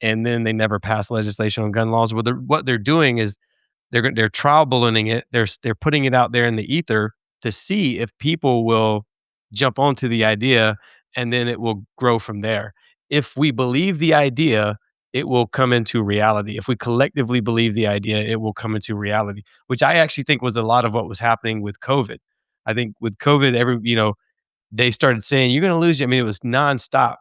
and then they never pass legislation on gun laws? Well, what they're doing is they're trial ballooning it. They're putting it out there in the ether to see if people will jump onto the idea, and then it will grow from there. If we believe the idea, it will come into reality. If we collectively believe the idea, it will come into reality, which I actually think was a lot of what was happening with COVID. I think with COVID, they started saying, "You're gonna lose your," I mean, it was nonstop,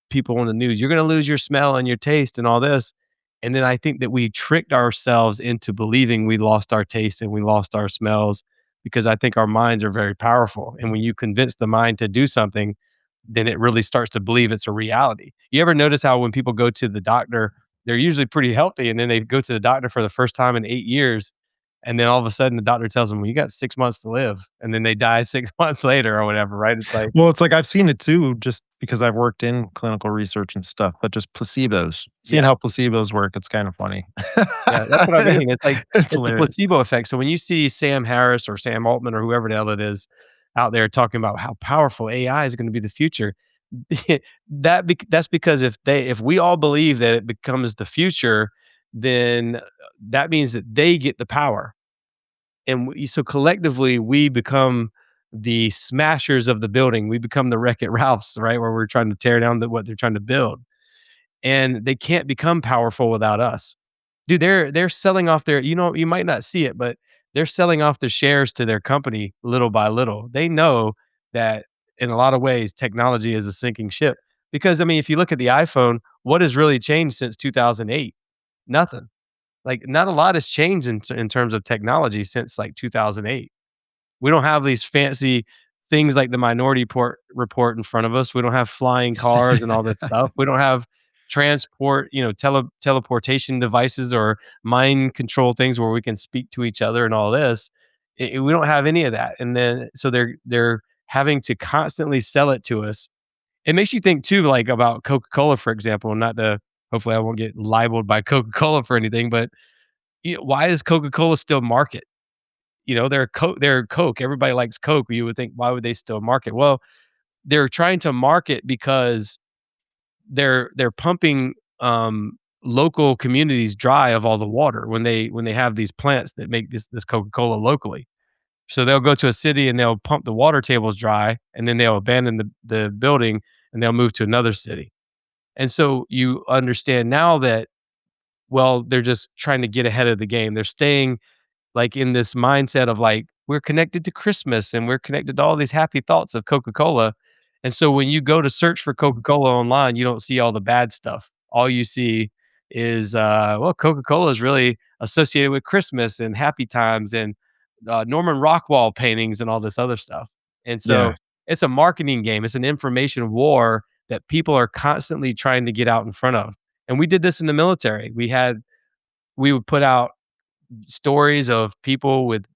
people on the news, "You're gonna lose your smell and your taste and all this." And then I think that we tricked ourselves into believing we lost our taste and we lost our smells, because I think our minds are very powerful. And when you convince the mind to do something, then it really starts to believe it's a reality. You ever notice how when people go to the doctor, they're usually pretty healthy, and then they go to the doctor for the first time in 8 years, and then all of a sudden the doctor tells them, "Well, you got 6 months to live," and then they die 6 months later or whatever, right? It's like, Well, it's like I've seen it too, just because I've worked in clinical research and stuff, but just placebos. Seeing yeah. how placebos work, it's kind of funny. Yeah, that's what I mean. It's like It's it's the hilarious. placebo effect. So when you see Sam Harris or Sam Altman or whoever the hell it is out there talking about how powerful AI is going to be the future, that's because if we all believe that it becomes the future, then that means that they get the power, and so collectively we become the smashers of the building. We become the Wreck It Ralphs, right? Where we're trying to tear down what they're trying to build, and they can't become powerful without us. Dude, they're selling off their, you might not see it, but they're selling off the shares to their company little by little. They know that in a lot of ways technology is a sinking ship. Because I mean, if you look at the iPhone, what has really changed since 2008? Nothing. Like not a lot has changed in terms of technology since like 2008. We don't have these fancy things like the Report in front of us. We don't have flying cars and all this stuff. We don't have transport, teleportation devices or mind control things where we can speak to each other and all this. We don't have any of that. And then so they're having to constantly sell it to us. It makes you think too, like about Coca-Cola, for example, not to hopefully I won't get libeled by Coca-Cola for anything, but why does Coca-Cola still market? They're Coke. Everybody likes Coke. You would think, why would they still market? Well, they're trying to market because they're pumping local communities dry of all the water when they have these plants that make this Coca-Cola locally. So they'll go to a city and they'll pump the water tables dry, and then they'll abandon the building and they'll move to another city. And so you understand now that, well, they're just trying to get ahead of the game. They're staying like in this mindset of like, we're connected to Christmas and we're connected to all these happy thoughts of Coca-Cola. And so when you go to search for Coca-Cola online, you don't see all the bad stuff. All you see is, well, Coca-Cola is really associated with Christmas and happy times and Norman Rockwell paintings and all this other stuff. And so Yeah. it's a marketing game. It's an information war that people are constantly trying to get out in front of. And we did this in the military. We would put out stories of people with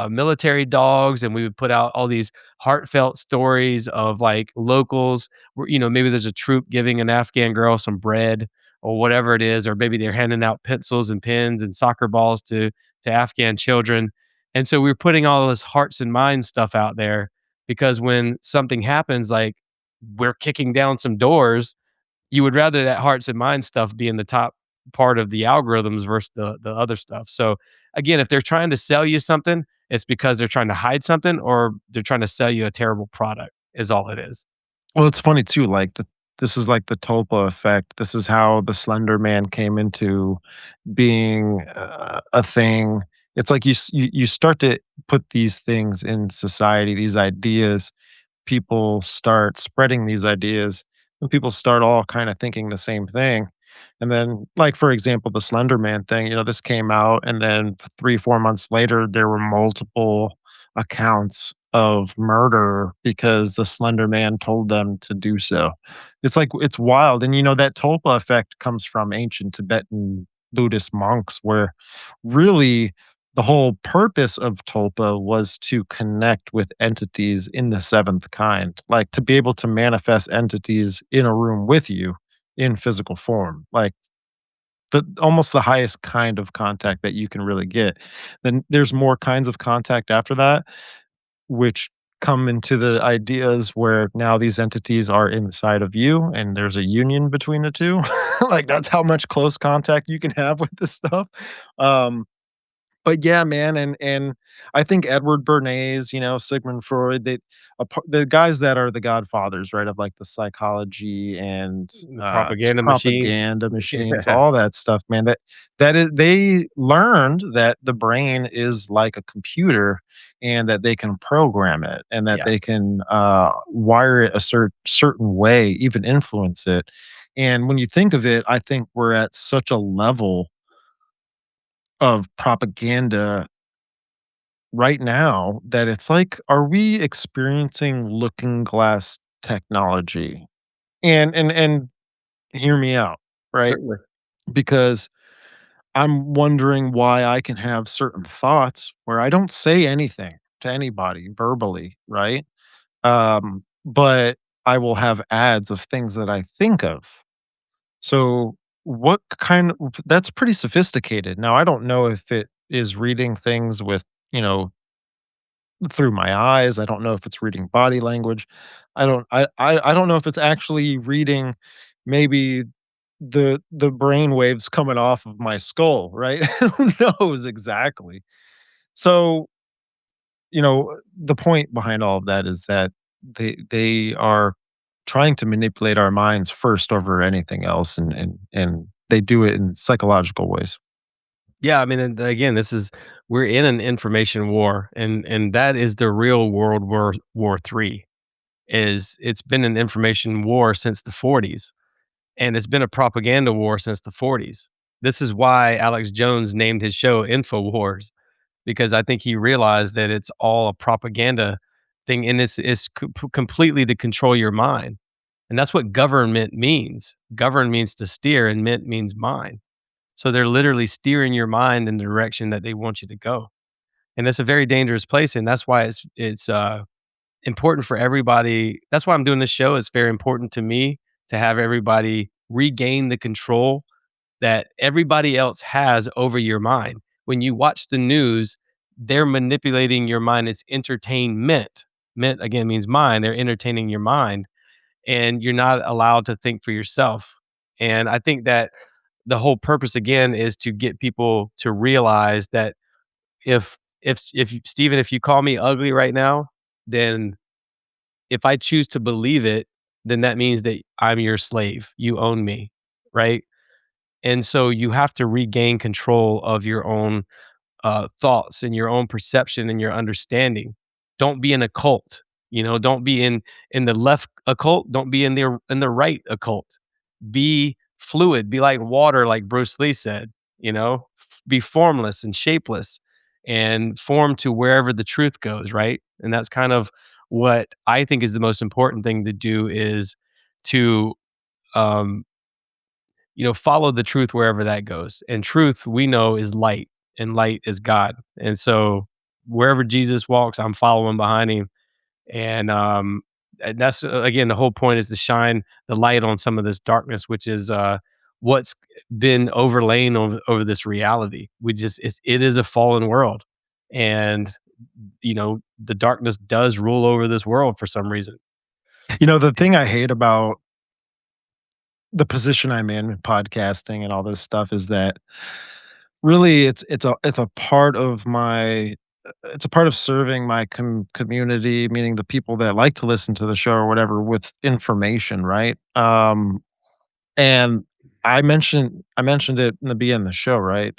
military dogs, and we would put out all these heartfelt stories of like locals where, maybe there's a troop giving an Afghan girl some bread or whatever it is, or maybe they're handing out pencils and pens and soccer balls to Afghan children. And so we were putting all this hearts and minds stuff out there because when something happens, like we're kicking down some doors, you would rather that hearts and minds stuff be in the top part of the algorithms versus the other stuff. So again, if they're trying to sell you something, it's because they're trying to hide something or they're trying to sell you a terrible product is all it is. Well, it's funny too, like this is like the Tulpa effect. This is how the Slender Man came into being a thing. It's like you start to put these things in society, these ideas, people start spreading these ideas and people start all kind of thinking the same thing. And then, like, for example, the Slender Man thing, this came out, and then 3, 4 months later, there were multiple accounts of murder because the Slender Man told them to do so. It's like, it's wild. And, that Tulpa effect comes from ancient Tibetan Buddhist monks, where really the whole purpose of Tulpa was to connect with entities in the seventh kind, like to be able to manifest entities in a room with you in physical form, like the almost the highest kind of contact that you can really get. Then there's more kinds of contact after that, which come into the ideas where now these entities are inside of you and there's a union between the two. Like that's how much close contact you can have with this stuff. Um, but yeah, man, and I think Edward Bernays, Sigmund Freud, the guys that are the godfathers, right, of like the psychology and The just propaganda machine. propaganda machines, Yeah. all that stuff, man. That is, they learned that the brain is like a computer, and that they can program it, and that Yeah. they can wire it a certain way, even influence it. And when you think of it, I think we're at such a level of propaganda right now that it's like, are we experiencing looking glass technology? And hear me out, right? Certainly. Because I'm wondering why I can have certain thoughts where I don't say anything to anybody verbally, right? But I will have ads of things that I think of. So what kind of that's pretty sophisticated. Now I don't know if it is reading things with, you know, through my eyes. I don't know if it's reading body language. I don't know if it's actually reading maybe the brain waves coming off of my skull, right? Who knows exactly? So, the point behind all of that is that they are trying to manipulate our minds first over anything else, and they do it in psychological ways. Yeah, I mean, and again, we're in an information war, and that is the real World War III. It's been an information war since the 40s, and it's been a propaganda war since the 40s. This is why Alex Jones named his show InfoWars, because I think he realized that it's all a propaganda thing, and it's completely to control your mind, and that's what government means. Govern means to steer, and ment means mind. So they're literally steering your mind in the direction that they want you to go. And that's a very dangerous place. And that's why important for everybody. That's why I'm doing this show. It's very important to me to have everybody regain the control that everybody else has over your mind. When you watch the news, they're manipulating your mind. It's entertainment. Ment again means mind. They're entertaining your mind, and you're not allowed to think for yourself. And I think that the whole purpose again is to get people to realize that Steven, if you call me ugly right now, then if I choose to believe it, then that means that I'm your slave. You own me, right? And so you have to regain control of your own thoughts and your own perception and your understanding. Don't be in a cult. Don't be in the left occult. Don't be in the right occult. Be fluid. Be like water, like Bruce Lee said. Be formless and shapeless, and form to wherever the truth goes. Right, and that's kind of what I think is the most important thing to do is to um, follow the truth wherever that goes. And truth we know is light, and light is God. And so wherever Jesus walks, I'm following behind him. And that's again, the whole point is to shine the light on some of this darkness, which is what's been overlain over this reality. It is a fallen world. And the darkness does rule over this world for some reason. The thing I hate about the position I'm in, podcasting and all this stuff, is that really it's a part of my it's a part of serving my community, meaning the people that like to listen to the show or whatever, with information, right? And I mentioned it in the beginning of the show, right?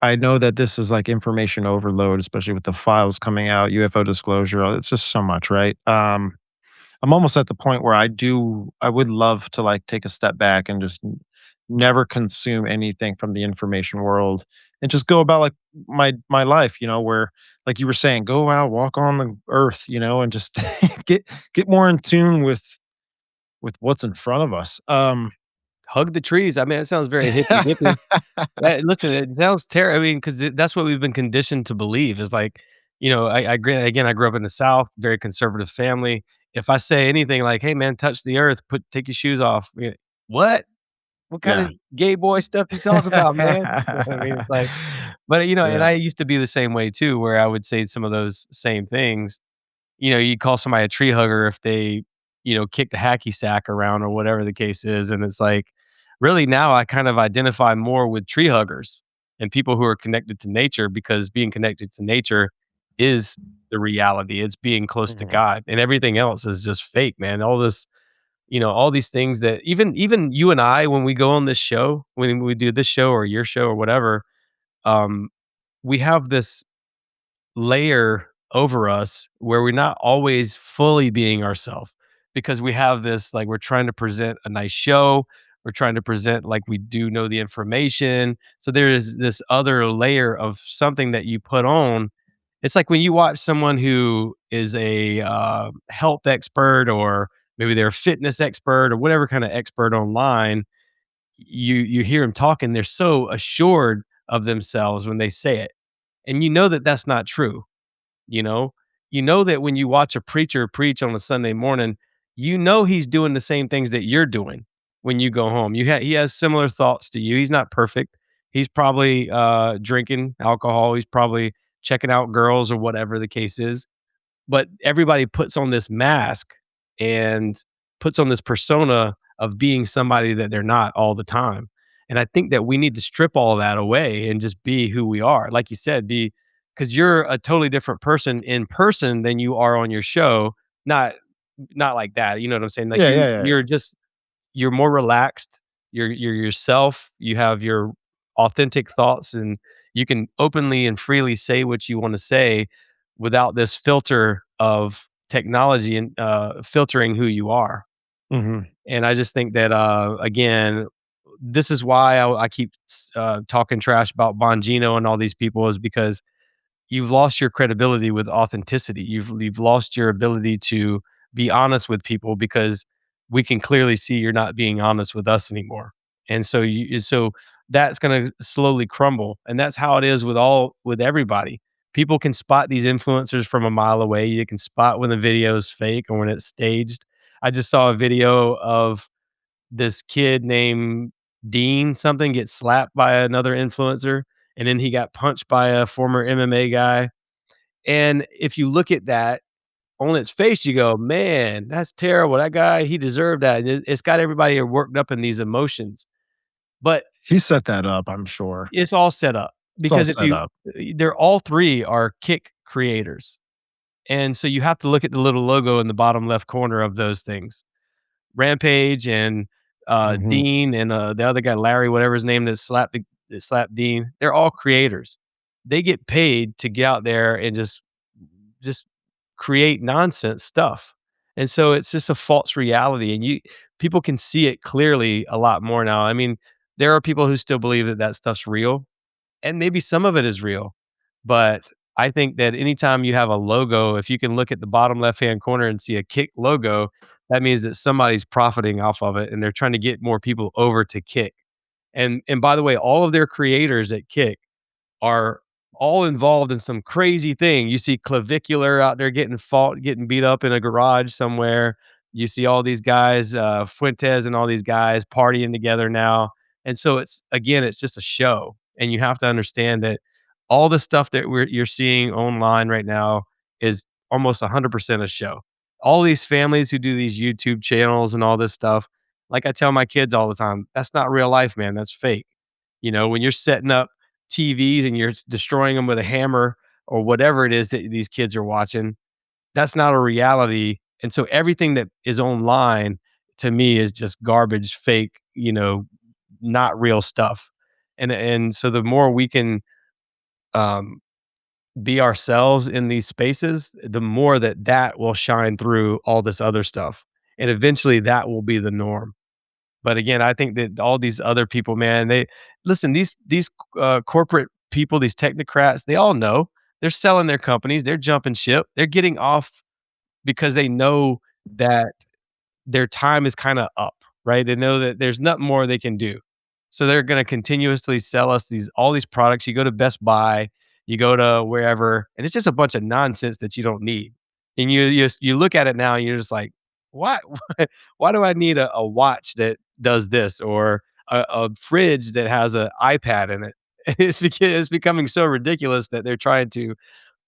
I know that this is like information overload, especially with the files coming out, UFO disclosure. It's just so much, right? I'm almost at the point where I would love to like take a step back and just never consume anything from the information world and just go about like my life, where, like you were saying, go out, walk on the earth, and just get more in tune with what's in front of us. Hug the trees. I mean, it sounds very hippy dippy. Listen, it sounds terrible. I mean, because that's what we've been conditioned to believe is like, I agree. Again, I grew up in the South, very conservative family. If I say anything like, "Hey, man, touch the earth, take your shoes off," what? What kind Yeah. of gay boy stuff you talking about, man? I mean, it's like, but and Yeah. I used to be the same way too, where I would say some of those same things. You'd call somebody a tree hugger if they, kicked a hacky sack around or whatever the case is. And it's like, really now I kind of identify more with tree huggers and people who are connected to nature, because being connected to nature is the reality. It's being close to Mhm. God, and everything else is just fake, man. All this, all these things that even you and I, when we go on this show, when we do this show or your show or whatever, um, we have this layer over us where we're not always fully being ourselves, because we have this, like, we're trying to present a nice show, we're trying to present like we do know the information, so there is this other layer of something that you put on. It's like when you watch someone who is a health expert, or maybe they're a fitness expert or whatever kind of expert online. You hear them talking, they're so assured of themselves when they say it, and that that's not true. you know? You know that when you watch a preacher preach on a Sunday morning, he's doing the same things that you're doing when you go home. He has similar thoughts to you. He's not perfect. He's probably drinking alcohol. He's probably checking out girls or whatever the case is. But everybody puts on this mask and puts on this persona of being somebody that they're not all the time. And I think that we need to strip all that away and just be who we are. Like you said, because you're a totally different person in person than you are on your show. Not not like that. You know what I'm saying? Like Yeah, yeah, yeah, yeah. you're more relaxed. You're yourself. You have your authentic thoughts, and you can openly and freely say what you want to say without this filter of technology and filtering who you are. Mhm. And I just think that again, this is why I keep talking trash about Bongino and all these people, is because you've lost your credibility with authenticity. You've lost your ability to be honest with people, because we can clearly see you're not being honest with us anymore. And so that's going to slowly crumble. And that's how it is with everybody. People can spot these influencers from a mile away. You can spot when the video is fake or when it's staged. I just saw a video of this kid named Dean something get slapped by another influencer, and then he got punched by a former MMA guy. And if you look at that on its face, you go, "Man, that's terrible. That guy, he deserved that." And it's got everybody worked up in these emotions. But He set that up, I'm sure. it's all set up It's all because if set you up. they're all 3 are Kick creators. And so you have to look at the little logo in the bottom left corner of those things. Rampage and, Mhm. Dean and, the other guy, Larry, whatever his name is, that slapped Dean, they're all creators. They get paid to get out there and just create nonsense stuff. And so it's just a false reality, and you people can see it clearly a lot more now. I mean, there are people who still believe that that stuff's real, and maybe some of it is real. But I think that anytime you have a logo, if you can look at the bottom left-hand corner and see a Kick logo, that means that somebody's profiting off of it and they're trying to get more people over to Kick. And by the way, all of their creators at Kick are all involved in some crazy thing. You see Clavicular out there getting beat up in a garage somewhere. You see all these guys, Fuentes and all these guys partying together now. And so it's just a show. And you have to understand that all the stuff that you're seeing online right now is almost 100% a show. All these families who do these YouTube channels and all this stuff, like I tell my kids all the time, that's not real life, man. That's fake. When you're setting up TVs and you're destroying them with a hammer or whatever it is that these kids are watching, that's not a reality. And so everything that is online to me is just garbage, fake, not real stuff. And so the more we can um, be ourselves in these spaces, the more that will shine through all this other stuff. And eventually that will be the norm. But again, I think that all these other people, man, they listen, these corporate people, these technocrats, they all know they're selling their companies, they're jumping ship, they're getting off because they know that their time is kinda up, right? They know that there's nothing more they can do. So they're gonna continuously sell us all these products. You go to Best Buy, you go to wherever, and it's just a bunch of nonsense that you don't need. And you look at it now and you're just like, "Why why do I need a watch that does this or a fridge that has an iPad in it?" It's becoming so ridiculous that they're trying to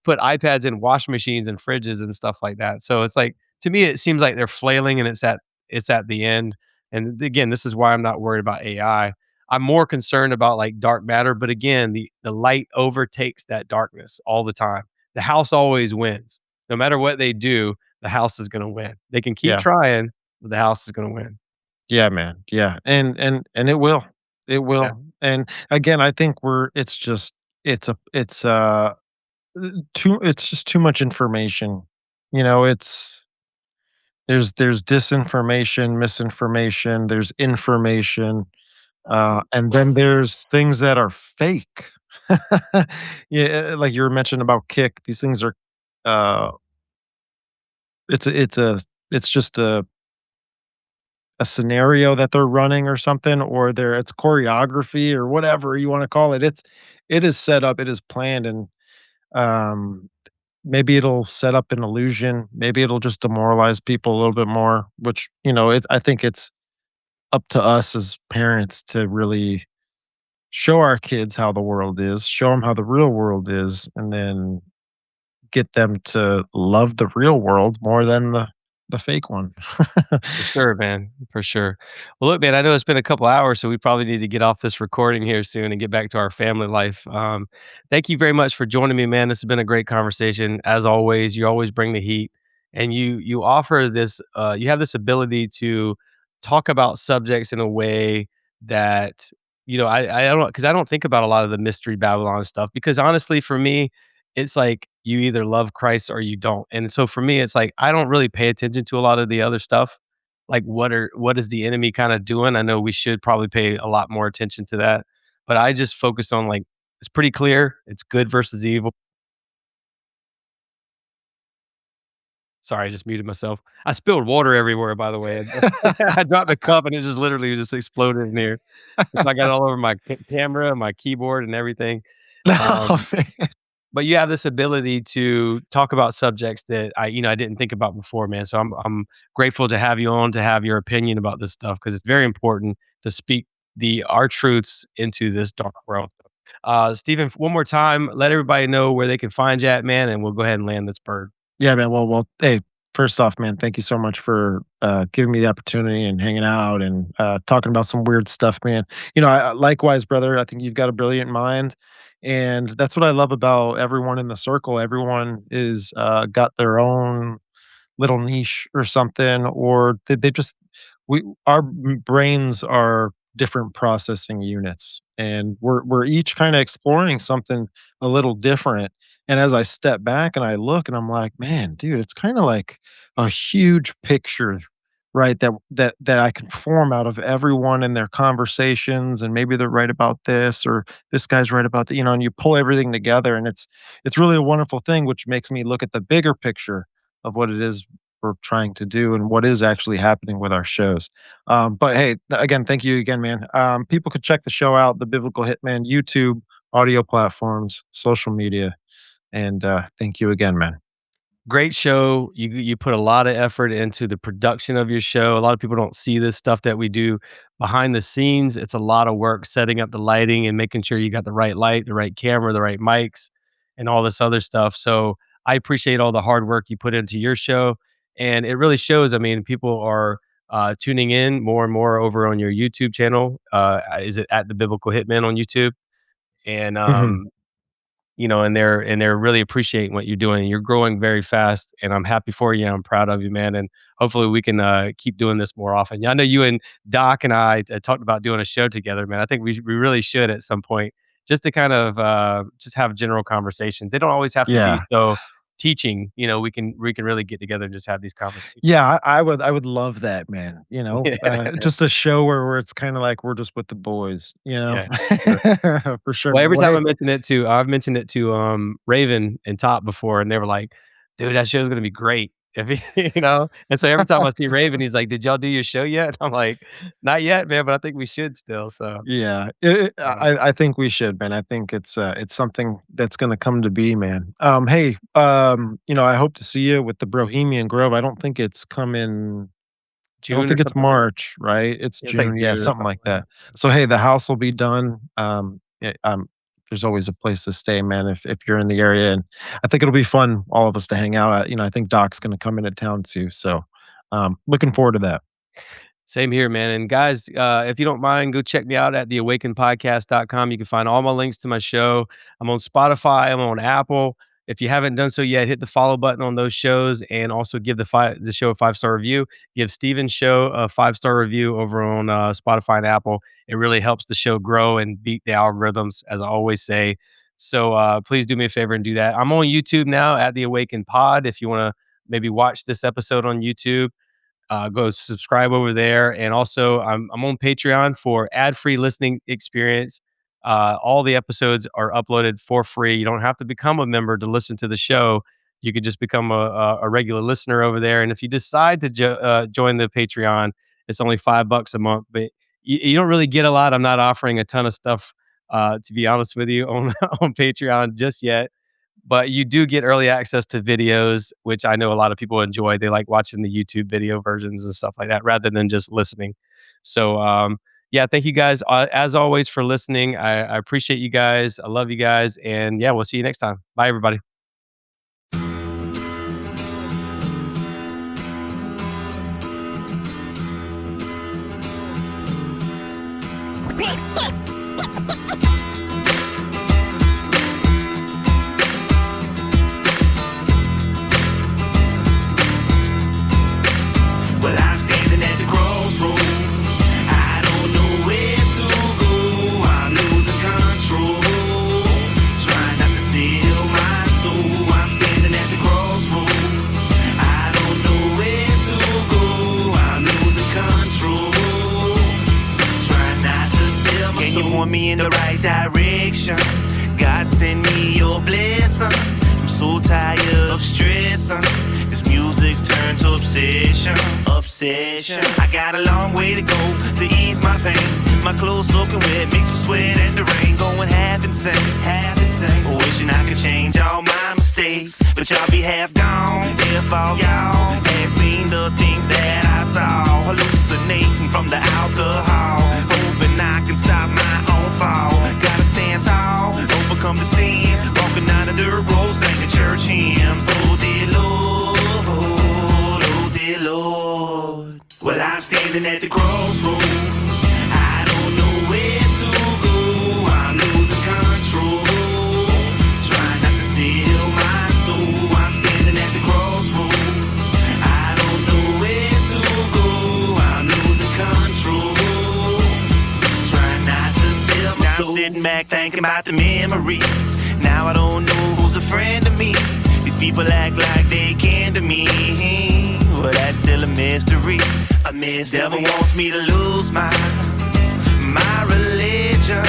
put iPads in wash machines and fridges and stuff like that. So it's like to me, it seems like they're flailing and it's at the end. And again, this is why I'm not worried about AI. I'm more concerned about like dark matter, but again, the light overtakes that darkness all the time. The house always wins. No matter what they do, the house is going to win. They can keep Yeah. trying, but the house is going to win. Yeah, man. Yeah, and it will. It Yeah, will. And again, I think it's just too much information. It's there's disinformation, misinformation, there's information, and then there's things that are fake. Yeah, like you were mentioning about Kick, these things are uh it's just a scenario that they're running or something, or it's choreography or whatever you wanna call it. It is set up, it is planned, and, um, maybe it'll set up an illusion, maybe it'll just demoralize people a little bit more, which, I think it's up to us as parents to really show our kids how the world is, show them how the real world is, and then get them to love the real world more than the fake one. for sure, man. For sure. Well, look, man, I know it's been a couple hours, so we probably need to get off this recording here soon and get back to our family life. Thank you very much for joining me, man. This has been a great conversation. As always, you always bring the heat, and you offer this. You have this ability to talk about subjects in a way that I don't because I don't think about a lot of the mystery Babylon stuff because honestly, for me, it's like you either love Christ or you don't. And so for me, it's like I don't really pay attention to a lot of the other stuff. Like what is the enemy kind of doing? I know we should probably pay a lot more attention to that. But I just focus on like it's pretty clear. It's good versus evil. Sorry, I just muted myself. I spilled water everywhere, by the way. I dropped the cup and it just literally just exploded in here. So I got it all over my camera, my keyboard, and everything. No, Um, man. but you have this ability to talk about subjects that I didn't think about before, man. So I'm grateful to have you on, to have your opinion about this stuff, because it's very important to speak our truths into this dark world. Stephen, one more time, let everybody know where they can find you at, man, and we'll go ahead and land this bird. Yeah, man. Well, hey, first off, man, thank you so much for giving me the opportunity and hanging out and talking about some weird stuff, man. Likewise, brother. I think you've got a brilliant mind, and that's what I love about everyone in the circle. Everyone is got their own little niche or something, or they just our brains are different processing units, and we're each kind of exploring something a little different. And as I step back and I look and I'm like, man, dude, it's kind of like a huge picture, right? That I can form out of everyone and their conversations, and maybe they're right about this or this guy's right about that, and you pull everything together, and it's really a wonderful thing, which makes me look at the bigger picture of what it is we're trying to do and what is actually happening with our shows. But hey, again, thank you again, man. People could check the show out, the Biblical Hitman, YouTube, audio platforms, social media. And thank you again, man. Great show. You put a lot of effort into the production of your show. A lot of people don't see this stuff that we do behind the scenes. It's a lot of work setting up the lighting and making sure you got the right light, the right camera, the right mics, and all this other stuff. So I appreciate all the hard work you put into your show, and it really shows. I mean, people are tuning in more and more over on your YouTube channel. Is it at the Biblical Hitman on YouTube? And Mhm. and they're really appreciating what you're doing. You're growing very fast, and I'm happy for you. I'm proud of you, man. And hopefully we can keep doing this more often. Yeah, I know you and Doc and I talked about doing a show together, man. I think we really should at some point, just to kind of just have general conversations. They don't always have to be Yeah. so teaching. We can really get together and just have these conversations. Yeah, I would love that, man. Yeah, Just a show where it's kind of like we're just with the boys, yeah, sure. for sure, Well, man. every Well, time hey, I've mentioned it to, Raven and Top before, and they were like, "Dude, that show's gonna be great." If he And so every time I see Raven, he's like, "Did y'all do your show yet?" I'm like, "Not yet, man, but I think we should still." So, yeah, uh, I think we should, man. I think it's something that's gonna come to be, man. Hey, I hope to see you with the Bohemian Grove. I don't think it's coming. I don't June or think it's something like that? March, right? It's Yeah, it's like June, yeah, June or something something like like that. that. So, hey, the house will be done. There's always a place to stay, man, if you're in the area, and I think it'll be fun, all of us to hang out at. I think Doc's gonna come into town too, so, looking forward to that. Same here, man. And guys, if you don't mind, go check me out at theawakenpodcast.com. You can find all my links to my show. I'm on Spotify, I'm on Apple. If you haven't done so yet, hit the follow button on those shows, and also give the show a 5-star review. Give Steven's show a 5-star review over on Spotify and Apple. It really helps the show grow and beat the algorithms, as I always say. So please do me a favor and do that. I'm on YouTube now at The Awaken Pod. If you want to maybe watch this episode on YouTube, go subscribe over there. And also, I'm on Patreon for ad-free listening experience. All the episodes are uploaded for free. You don't have to become a member to listen to the show. You could just become a regular listener over there. And if you decide to join the Patreon, it's only $5 a month, but you don't really get a lot. I'm not offering a ton of stuff, to be honest with you, on on Patreon just yet. But you do get early access to videos, which I know a lot of people enjoy. They like watching the YouTube video versions and stuff like that rather than just listening. So, yeah, thank you guys, as always, for listening. I appreciate you guys. I love you guys. And yeah, we'll see you next time. Bye, everybody. Well, I'm standing at the crossroads. I don't know where to go. I'm losing control. Trying not to sell my soul. I'm standing at the crossroads. I don't know where to go. I'm losing control. Trying not to sell my soul. Can you point me in the right direction? God send me your blessing. I'm so tired of stressing. This music's turned to obsession. obsession. I got a long way to go to ease my pain. My clothes soaking wet, mixed with sweat and the rain. Going half insane, half insane. Wishing I could change all my mistakes, but y'all be half gone if all y'all had seen the things that I saw. Hallucinating from the alcohol, hoping I can stop my own fall. Gotta stand tall, overcome the sin. Walking down the dirt road, singing church hymns. Oh dear Lord, oh dear Lord. Well, I'm standing at the crossroads. I don't know where to go. I'm losing control, trying not to seal my soul. I'm standing at the crossroads. I don't know where to go. I'm losing control, trying not to seal my soul. I'm sitting back thinking about the memories. Now I don't know who's a friend to me. These people act like they kin to me. Well, that's still a mystery. A mystery. Devil wants me to lose my religion,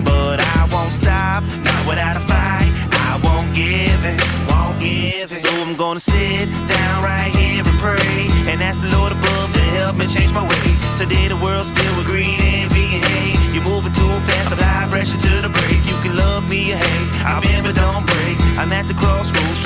but I won't stop, not without a fight. I won't give it, won't give it. So I'm gonna sit down right here and pray, and ask the Lord above to help me change my way. Today the world's filled with greed, envy, and hate. You're moving too fast, apply pressure to the brake. You can love me or hate, I'll bend but don't break. I'm at the crossroads,